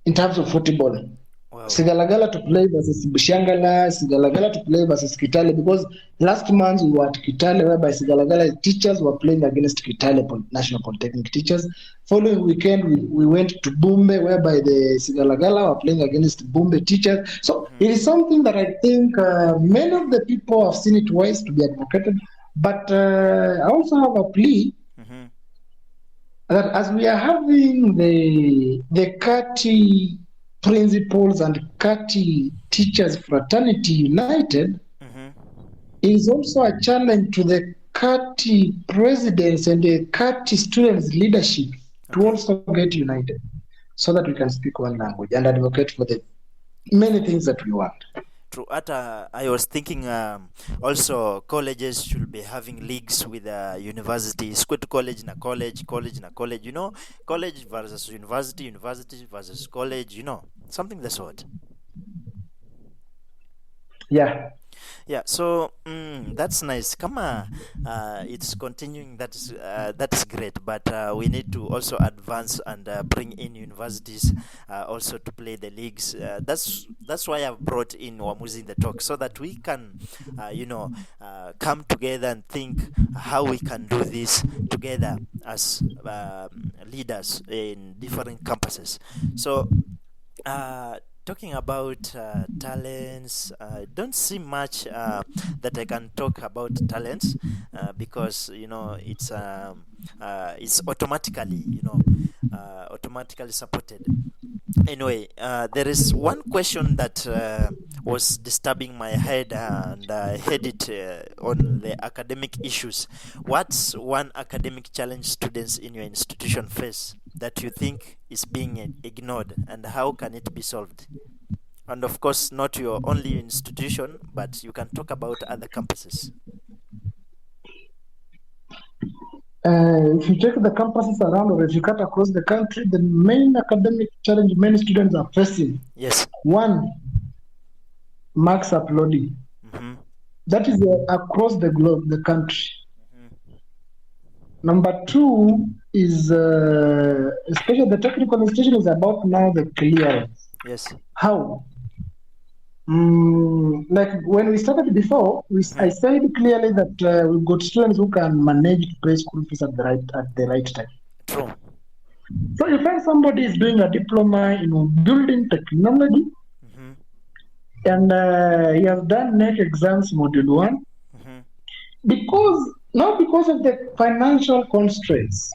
in terms of football. Wow. Sigalagala to play versus Bushangala, Sigalagala to play versus Kitale, because last month we were at Kitale, whereby Sigalagala teachers were playing against Kitale National Polytechnic teachers. Following weekend, we went to Bumbe, whereby the Sigalagala were playing against Bumbe teachers. So it is something that I think many of the people have seen it wise to be advocated. But I also have a plea that as we are having the CATI principals and CATI teachers fraternity united, it is also a challenge to the CATI presidents and the CATI students leadership to also get united so that we can speak one language and advocate for the many things that we want. True. I was thinking also colleges should be having leagues with universities, college na college, college versus university, university versus college, something the sort. Yeah, so that's nice. Kama it's continuing, that is great. But we need to also advance and bring in universities also to play the leagues. That's why I've brought in Wamuzi in the Talk, so that we can, come together and think how we can do this together as leaders in different campuses. So. Talking about talents, don't see much that I can talk about talents because it's automatically automatically supported. Anyway, there is one question that was disturbing my head, and I had it on the academic issues. What's one academic challenge students in your institution face that you think is being ignored, and how can it be solved? And of course, not your only institution, but you can talk about other campuses. If you check the campuses around, or if you cut across the country, the main academic challenge many students are facing. Yes. One, marks uploading. That is across the globe, the country. Number two is, especially the technical institution, is about now the clearance. Yes. How? Like when we started before, I said clearly that we've got students who can manage to pay school fees at the right time. True. So if somebody is doing a diploma in building technology, and he has done NEC exams module 1 because of the financial constraints.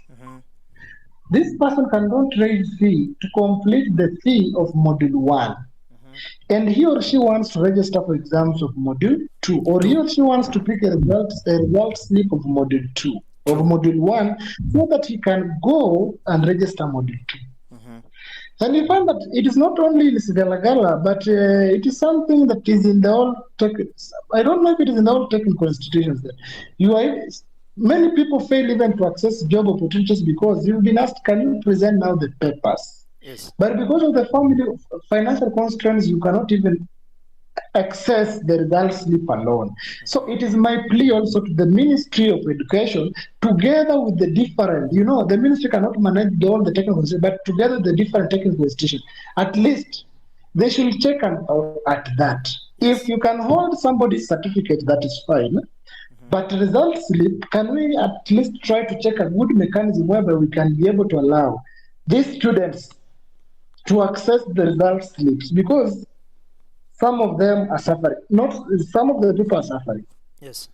This person cannot raise fee to complete the fee of module 1. And he or she wants to register for exams of module 2, or he or she wants to pick a result slip of module 2, of module 1, so that he can go and register module 2. And you find that it is not only in Sigalagala, but it is something that is in the all I don't know if it is in all technical institutions. Many people fail even to access job opportunities because you've been asked, can you present now the papers? Yes. But because of the financial constraints, you cannot even access the result slip alone. So it is my plea also to the Ministry of Education, together with the different, the ministry cannot manage all the technical institutions, but together the different technical institutions, at least they should check at that. If you can hold somebody's certificate, that is fine. But result slip, can we at least try to check a good mechanism whereby we can be able to allow these students to access the result slips, because some of them are suffering. Some of the people are suffering. Yes.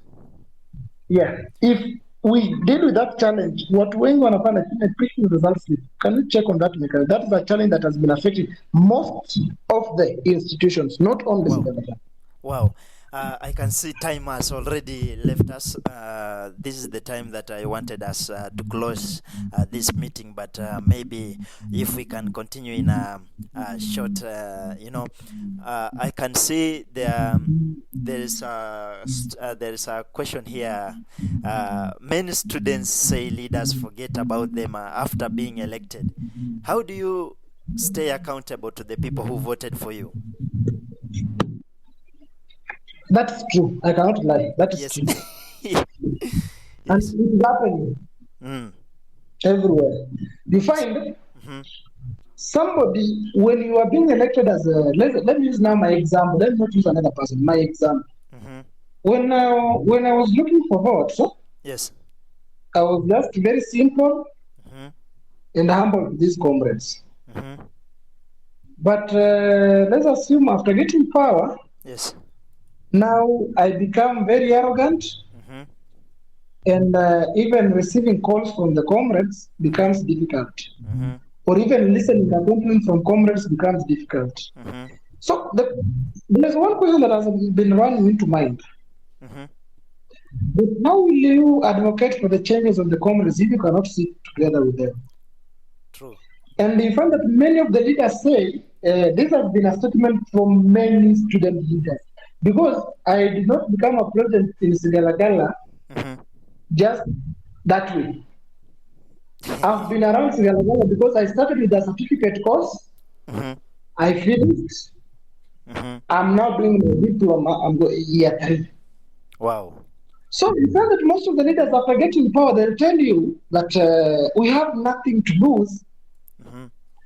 Yeah. If we deal with that challenge, what we want to find a picking result slip, can we check on that mechanism? That is a challenge that has been affecting most of the institutions, not only the Wow. I can see time has already left us. This is the time that I wanted us to close this meeting, but maybe if we can continue in a short, I can see there is a question here. Many students say leaders forget about them after being elected. How do you stay accountable to the people who voted for you? That's true. I cannot lie. That is true. And it is happening everywhere. You find somebody, when you are being elected as a, let me use now my example. Let me not use another person. My example. When I was looking for votes, yes, I was just very simple and humble to these comrades. But let's assume after getting power, yes, now I become very arrogant, and even receiving calls from the comrades becomes difficult, or even listening attention from comrades becomes difficult. So there's one question that has been running into mind. But how will you advocate for the changes of the comrades if you cannot sit together with them? True. And you find that many of the leaders say, this has been a statement from many student leaders. Because I did not become a president in Sigalagala just that way. I've been around Sigalagala because I started with a certificate course. I finished. I'm now doing a diploma. I'm going year 3. Wow. So you find that most of the leaders, after getting power, they'll tell you that we have nothing to lose,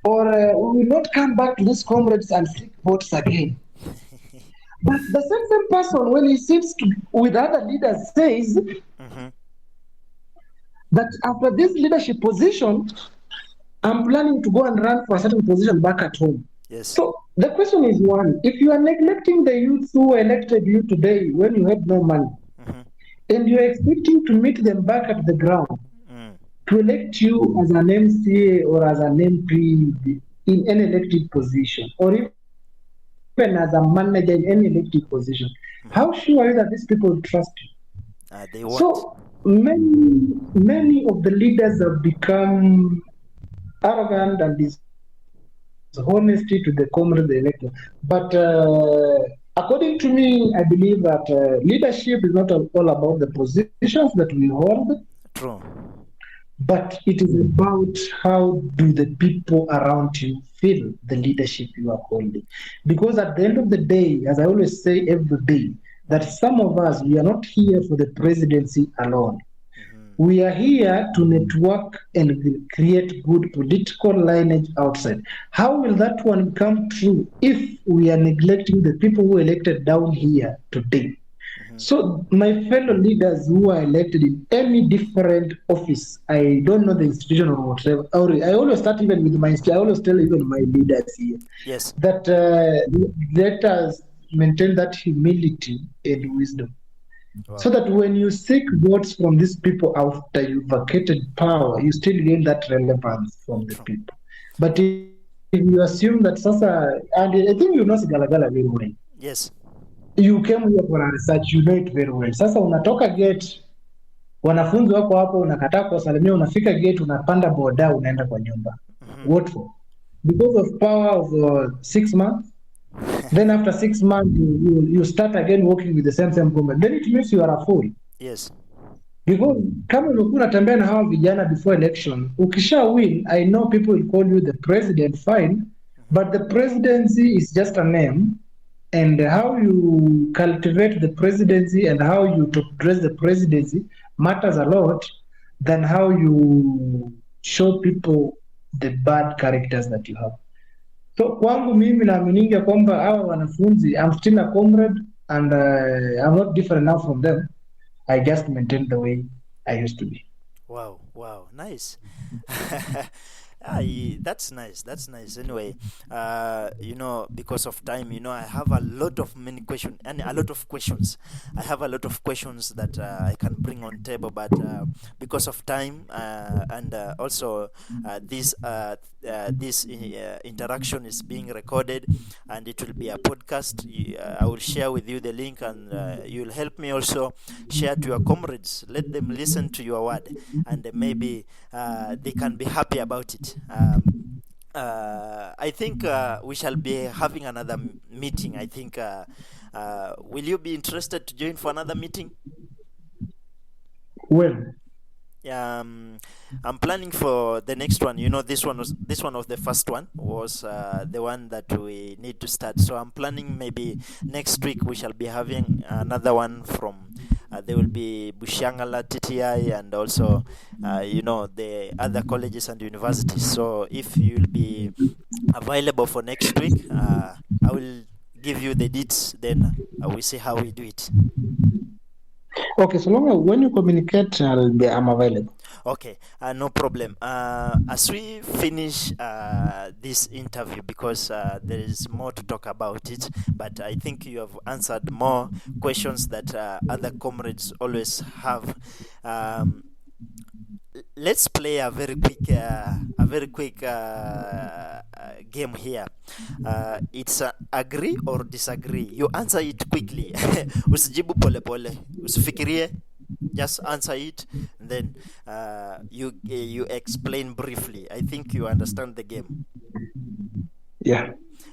or we will not come back to these comrades and seek votes again. But the same person, when he sits with other leaders, says that after this leadership position, I'm planning to go and run for a certain position back at home. Yes. So the question is one, if you are neglecting the youth who elected you today when you had no money, and you're expecting to meet them back at the ground, to elect you as an MCA or as an MP in any elected position, or even as a manager in any elected position, how sure are you that these people trust you? They won't. So many of the leaders have become arrogant and dishonesty to the comrades they elected. But according to me, I believe that leadership is not all about the positions that we hold. True. But it is about how do the people around you feel the leadership you are holding. Because at the end of the day, as I always say every day, that some of us, we are not here for the presidency alone. We are here to network and create good political lineage outside. How will that one come true if we are neglecting the people who elected down here today? So my fellow leaders who are elected in any different office, I don't know the institution or whatever, I always start even with my, I always tell even my leaders here, yes, that let us maintain that humility and wisdom. Wow. So that when you seek votes from these people after you've vacated power, you still gain that relevance from the people. But if you assume that sasa, and I think you know Sigalagala very well. Yes. You came here for a research, you know it very well. Sasa unatoka gate, wanafunzi wako hapo, unakataa kuwasalimia, unafika gate, unapanda boda, unaenda kwa nyumba. What for? Because of power of 6 months. Then after 6 months, you start again working with the same government. Then it means you are a fool. Yes. Because kama ulikuwa unatembea na hawa vijana before election, ukisha win, I know people will call you the president, fine, but the presidency is just a name, and how you cultivate the presidency and how you dress the presidency matters a lot than how you show people the bad characters that you have. So kwangu mimi naaminingi kwamba hawa wanafunzi, I'm still a comrade and I'm not different now from them. I just maintain the way I used to be. Wow, wow, nice. That's nice. That's nice. Anyway, because of time, I have a lot of many questions and a lot of questions. I have a lot of questions that I can bring on table, but because of time and also this interaction is being recorded and it will be a podcast. I will share with you the link and you'll help me also share to your comrades. Let them listen to your word and maybe they can be happy about it. I think we shall be having another meeting. I think will you be interested to join for another meeting? When? I'm planning for the next one. This one was the first one was the one that we need to start. So I'm planning maybe next week we shall be having another one from. There will be Bushangala, TTI, and also the other colleges and universities. So if you'll be available for next week, I will give you the dates. Then we see how we do it. Okay, so long as when you communicate, I'm available. Okay, no problem. As we finish this interview, because there is more to talk about it, but I think you have answered more questions that other comrades always have. Let's play a very quick game here. It's agree or disagree. You answer it quickly. Usijibu pole pole. Usifikirie. Just answer it. Then you explain briefly. I think you understand the game. Yeah.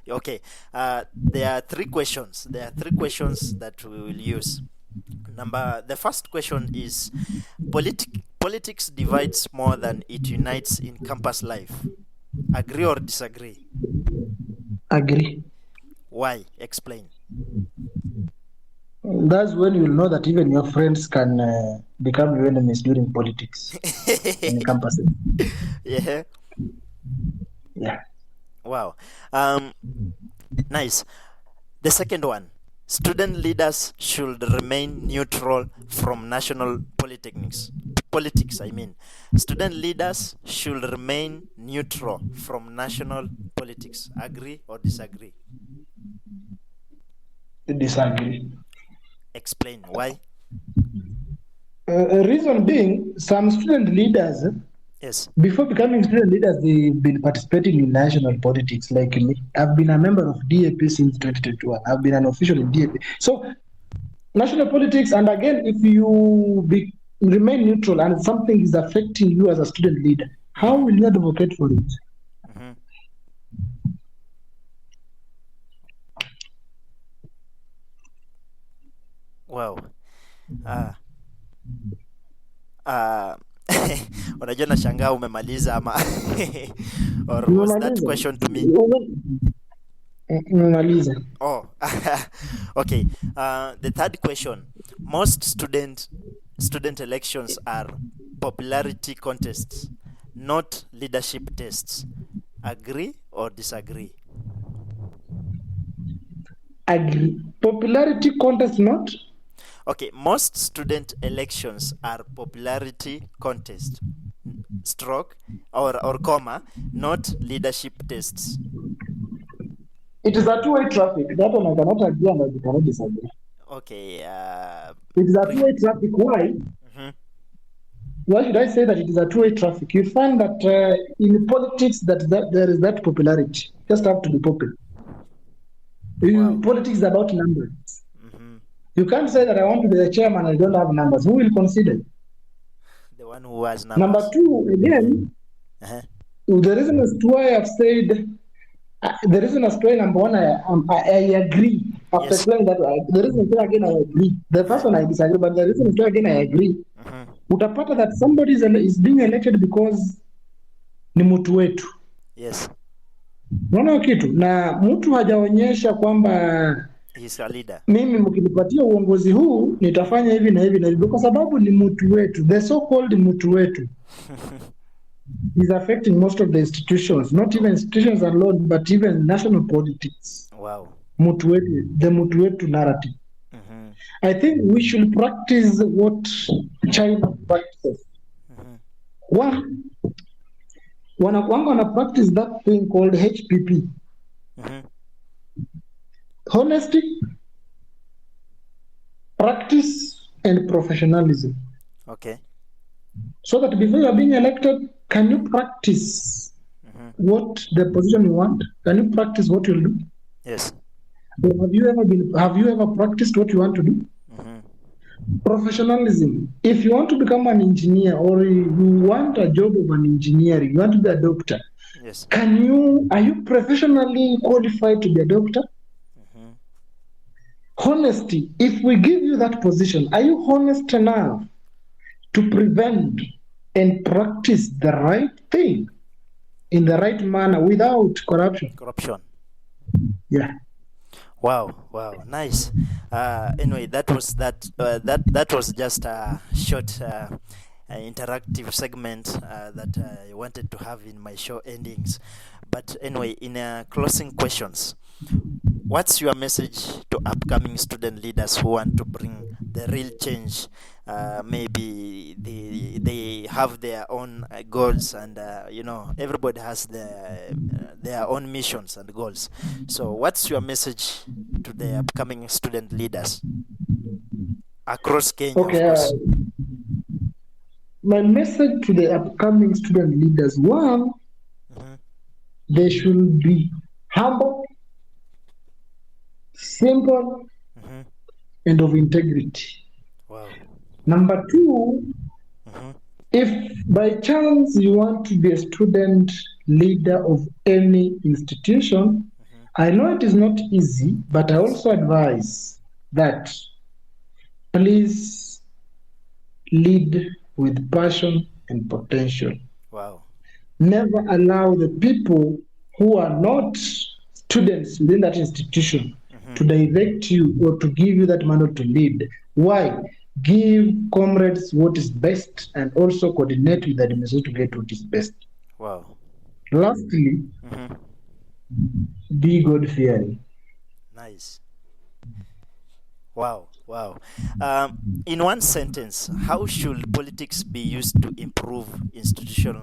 Okay. There are 3 questions. There are 3 questions that we will use. The first question is politics divides more than it unites in campus life. Agree or disagree? Agree. Why? Explain. That's when you'll know that even your friends can become your enemies during politics in campus. Yeah. Yeah. Wow. Nice. The second one. Student leaders should remain neutral from national politics. Student leaders should remain neutral from national politics. Agree or disagree? Disagree. Explain why. Reason being, some student leaders, Yes. before becoming student leaders, they've been participating in national politics. Like me, I've been a member of DAP since 2021. I've been an official in DAP. So, national politics, and again, if you remain neutral and something is affecting you as a student leader, how will you advocate for it? Mm-hmm. Wow. Unajua nashangaa umemaliza ama or was that question to me? Umemaliza. Oh. Okay. The third question. Most student elections are popularity contests, not leadership tests. Agree or disagree? Agree. Popularity contest, not? Okay, most student elections are popularity contest, stroke or comma, not leadership tests. It is a two-way traffic. That one I cannot agree and I cannot disagree. Okay. It is a two-way traffic. Why? Mhm. Why should I say that it is a two-way traffic? You find that in politics that there is that popularity. Just have to be popular. Wow. Politics is about numbers. Hmm. You can't say that I want to be the chairman and I don't have numbers. Who will consider? The one who has Number numbers. two, again, Uh-huh. the reason as to why I've said, the reason as to why number one, I agree. After Yes. explaining that, the reason as to why again I agree. The first one I disagree, but the reason as to why again I agree. Mhm. Utapata that somebody is being elected because ni mtu wetu. Yes. Unaona kitu? Na mtu hajaonyesha kwamba He's a leader. mimi mkinipatia uongozi huu nitafanya hivi na hivi na hivi, kwa sababu ni mtu wetu, the so called mtu wetu is affecting most of the institutions, not even institutions alone, but even national politics. Wow. Mtu wetu, the mtu wetu narrative. Mhm. I think we should practice what China practices. One, wana practice that thing called HPP. Mhm. Honesty, practice, and professionalism. Okay. So that before you are being elected, can you practice what the position you want? Can you practice what you'll do? Yes. Or have you ever practiced what you want to do? Mhm. Professionalism. If you want to become an engineer or you want a job of an engineering, you want to be a doctor, Yes. are you professionally qualified to be a doctor? Honesty. If we give you that position, are you honest enough to prevent and practice the right thing in the right manner without corruption? Corruption. Yeah. Wow, nice. Anyway, that was just a short interactive segment that I wanted to have in my show endings. But anyway, in closing questions, what's your message to upcoming student leaders who want to bring the real change? Maybe they have their own goals, and everybody has their own missions and goals. So, what's your message to the upcoming student leaders across Kenya? Okay. Of course. My message to the upcoming student leaders: one, they should be humble, simple, and of integrity. Wow. Number two, if by chance you want to be a student leader of any institution, I know it is not easy, but I also advise that please lead with passion and potential. Wow. Never allow the people who are not students within that institution to direct you or to give you that mandate to lead. Why? Give comrades what is best and also coordinate with the administration to get what is best. Wow. Lastly, be God-fearing. Nice. Wow. In one sentence, how should politics be used to improve institutional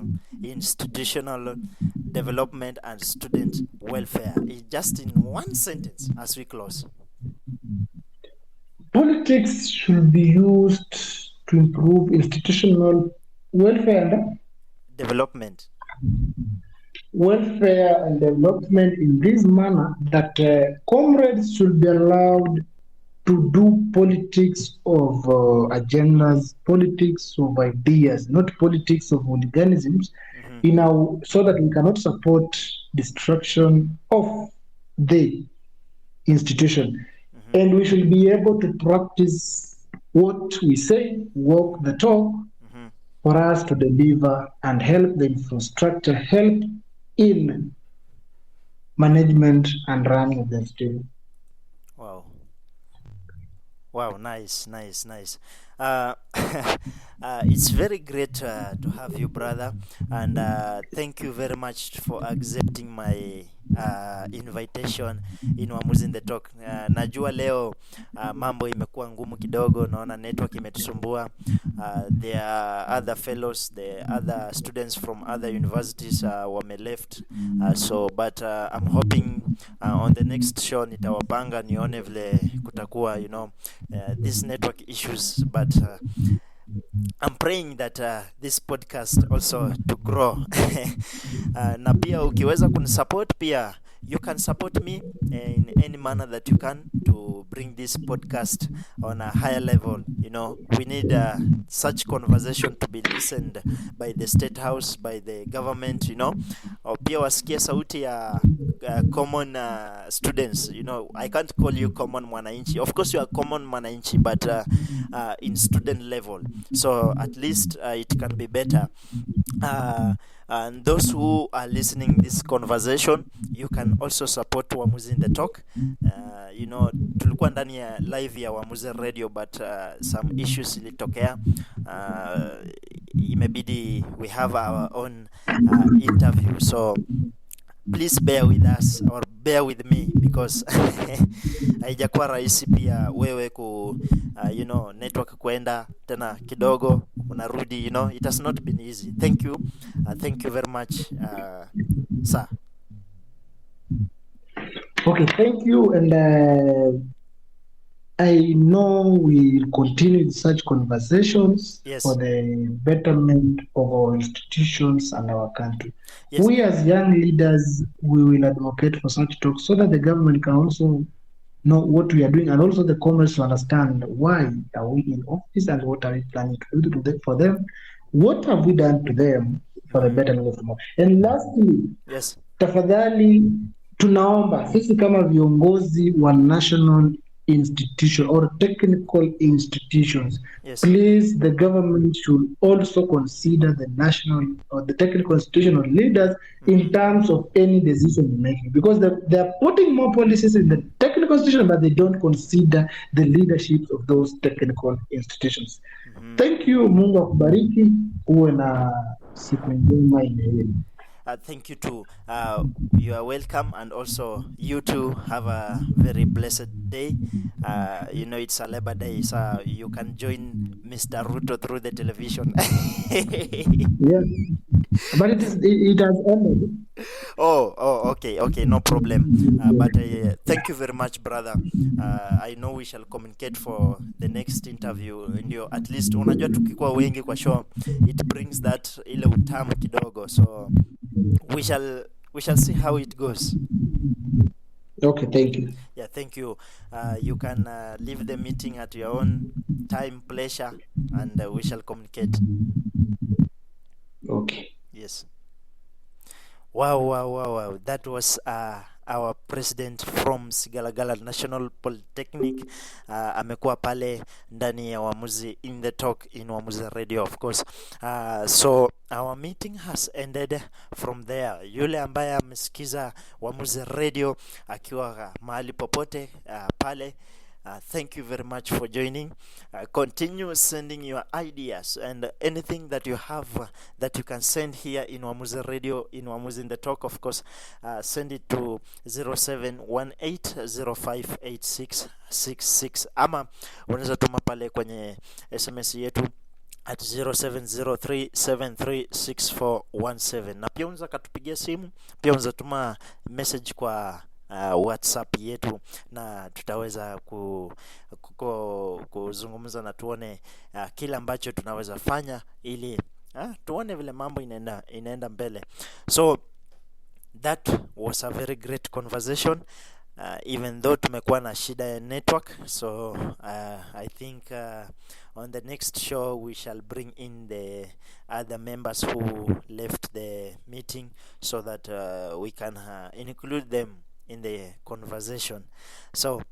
development and student welfare? Just in one sentence, as we close. Politics should be used to improve institutional welfare and development. Welfare and development in this manner that comrades should be allowed to do politics of agendas, politics of ideas, not politics of hooliganisms, so that we cannot support destruction of the institution. And we should be able to practice what we say, walk the talk, for us to deliver and help the infrastructure, help in management and running of the state. Wow, nice. It's very great to have you, brother, and thank you very much for accepting my invitation in Wamuzi In The Talk. Najua leo mambo imekuwa ngumu kidogo, naona network imetusumbua. There are other fellows, the other students from other universities wame left, but I'm hoping on the next show nitawapanga nione vile kutakuwa, these network issues, but I'm praying that this podcast also to grow. Na pia ukiweza kunisupport pia, you can support me in any manner that you can to bring this podcast on a higher level. We need such conversation to be listened by the State House, by the government, pia wasikie sauti ya common students. I can't call you common mwananchi. Of course you are common mwananchi, but in student level. So at least it can be better. And those who are listening this conversation, you can also support Wamuzi In The Talk. Tulikuwa ndani ya live ya Wamuzi Radio, but some issues ilitokea. Imebidi we have our own interview. So please bear with us or bear with me, because haijakuwa rahisi pia wewe ku network kuenda tena kidogo unarudi, it has not been easy. Thank you very much, sir. Okay, thank you, and I know we will continue with such conversations. Yes. For the betterment of our institutions and our country. Yes. We as young leaders, we will advocate for such talks so that the government can also know what we are doing, and also the comrades to understand why are we in office and what are we planning to do for them. What have we done to them for the betterment of tomorrow? And lastly, Yes. tafadhali tunaomba sisi kama viongozi wa national institution or technical institutions, Yes. please, the government should also consider the national or the technical institutional leaders in terms of any decision making, because they are putting more policies in the technical institution, but they don't consider the leadership of those technical institutions. Thank you. Mungu akubariki, uwe na siku njema inayo. Thank you too. You are welcome, and also you too have a very blessed day. It's a Labor Day, so you can join Mr. Ruto through the television. Yes, but it has ended. Oh, okay, no problem. But thank you very much, brother. I know we shall communicate for the next interview. Ndio, at least unajua tukikuwa wengi kwa show, it brings that ile utamu kidogo. So we shall see how it goes. Okay, thank you. Yeah, thank you. You can leave the meeting at your own time, pleasure, and we shall communicate. Okay. Yes. Wow. That was our president from Sigalagala National Polytechnic. Amekuwa pale ndani ya Wamuzi In The Talk in Wamuzi Radio, of course. So our meeting has ended from there. Yule ambaye amesikiza Wamuzi Radio akiwa mahali popote pale, thank you very much for joining. Continue sending your ideas and anything that you have that you can send here in Wamuzi Radio, in Wamuzi In The Talk, of course. Send it to 0718058666, ama unaweza tuma pale kwenye SMS yetu at 0703736417, na pia unaweza katupigia simu, pia unaweza tuma message kwa WhatsApp yetu, na tutaweza kuzungumza na tuone kila ambacho tunaweza fanya ili tuone vile mambo inaenda mbele. So that was a very great conversation, even though tumekuwa na shida ya network. So I think on the next show we shall bring in the other members who left the meeting so that we can include them in the conversation. So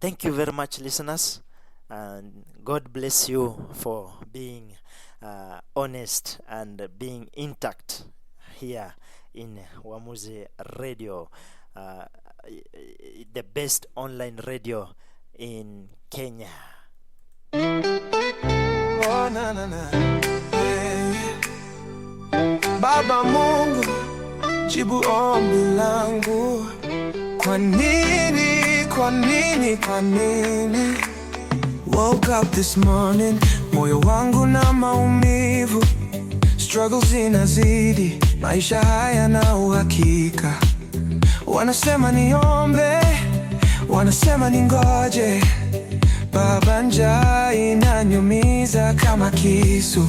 thank you very much, listeners, and God bless you for being honest and being intact here in Wamuzi Radio, the best online radio in Kenya. na, na, na. Yeah. Baba Mungu, jibu ombi langu. Kwa nini, kwa nini, kwa nini? Woke up this morning, moyo wangu na maumivu. Struggles zinazidi, maisha haya na uhakika. Wanasema niombe, wanasema ningoje. Baba, njaa inaniumiza kama kisu.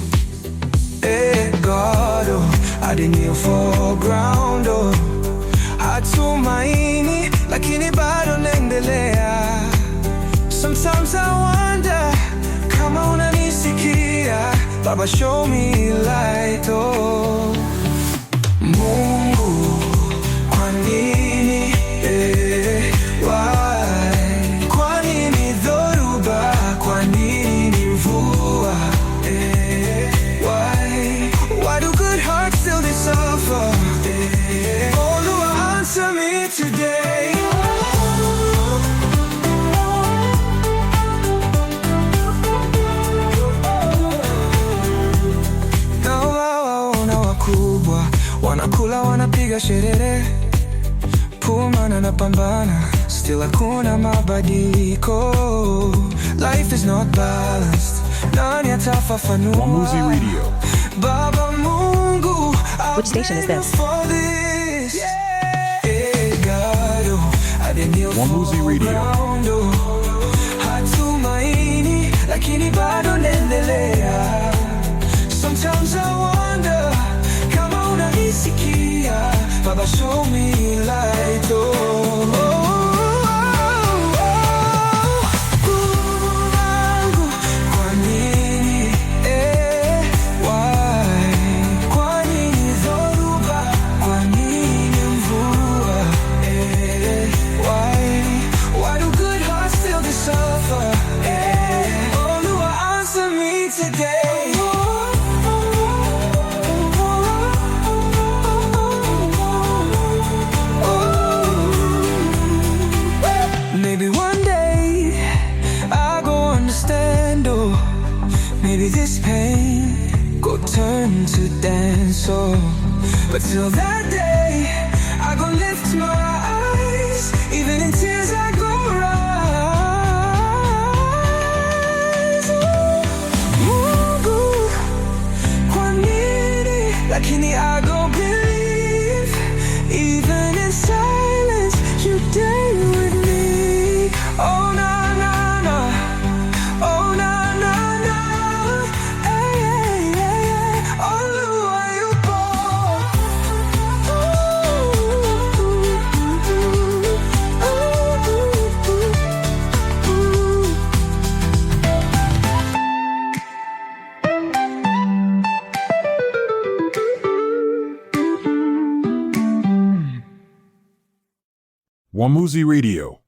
God, oh, I didn't kneel for ground, oh. Hatumaini, lakini bado naendelea. Sometimes I wonder kama unanisikia. Baba, show me light, oh. Mungu, kwa nini, why? Kwa nini dhoruba, kwa nini mvua, why? Why do good hearts still they suffer? Oh, Lord, answer me today. Wanakula, wanapiga sherehe, pumana na pambana, still hakuna mabadiliko. Life is not balanced, nani atafafanua? Wamuzi Radio. Baba Mungu, which station is this? Wamuzi Radio. Hatumaini, lakini bado naendelea. Sometimes I wonder kama unanisikia. Baba, show me light, oh. Maybe one day I go understand, oh. Maybe this pain go turn to dance, oh. But till that day I go lift my eyes, even in tears I go rise, oh. Mungu, kwa nini, lakini I go believe, even in silence you stay with me. Oh na na na, oh na na na, hey, hey, hey, oh Lua yupo. Wamuzi Radio.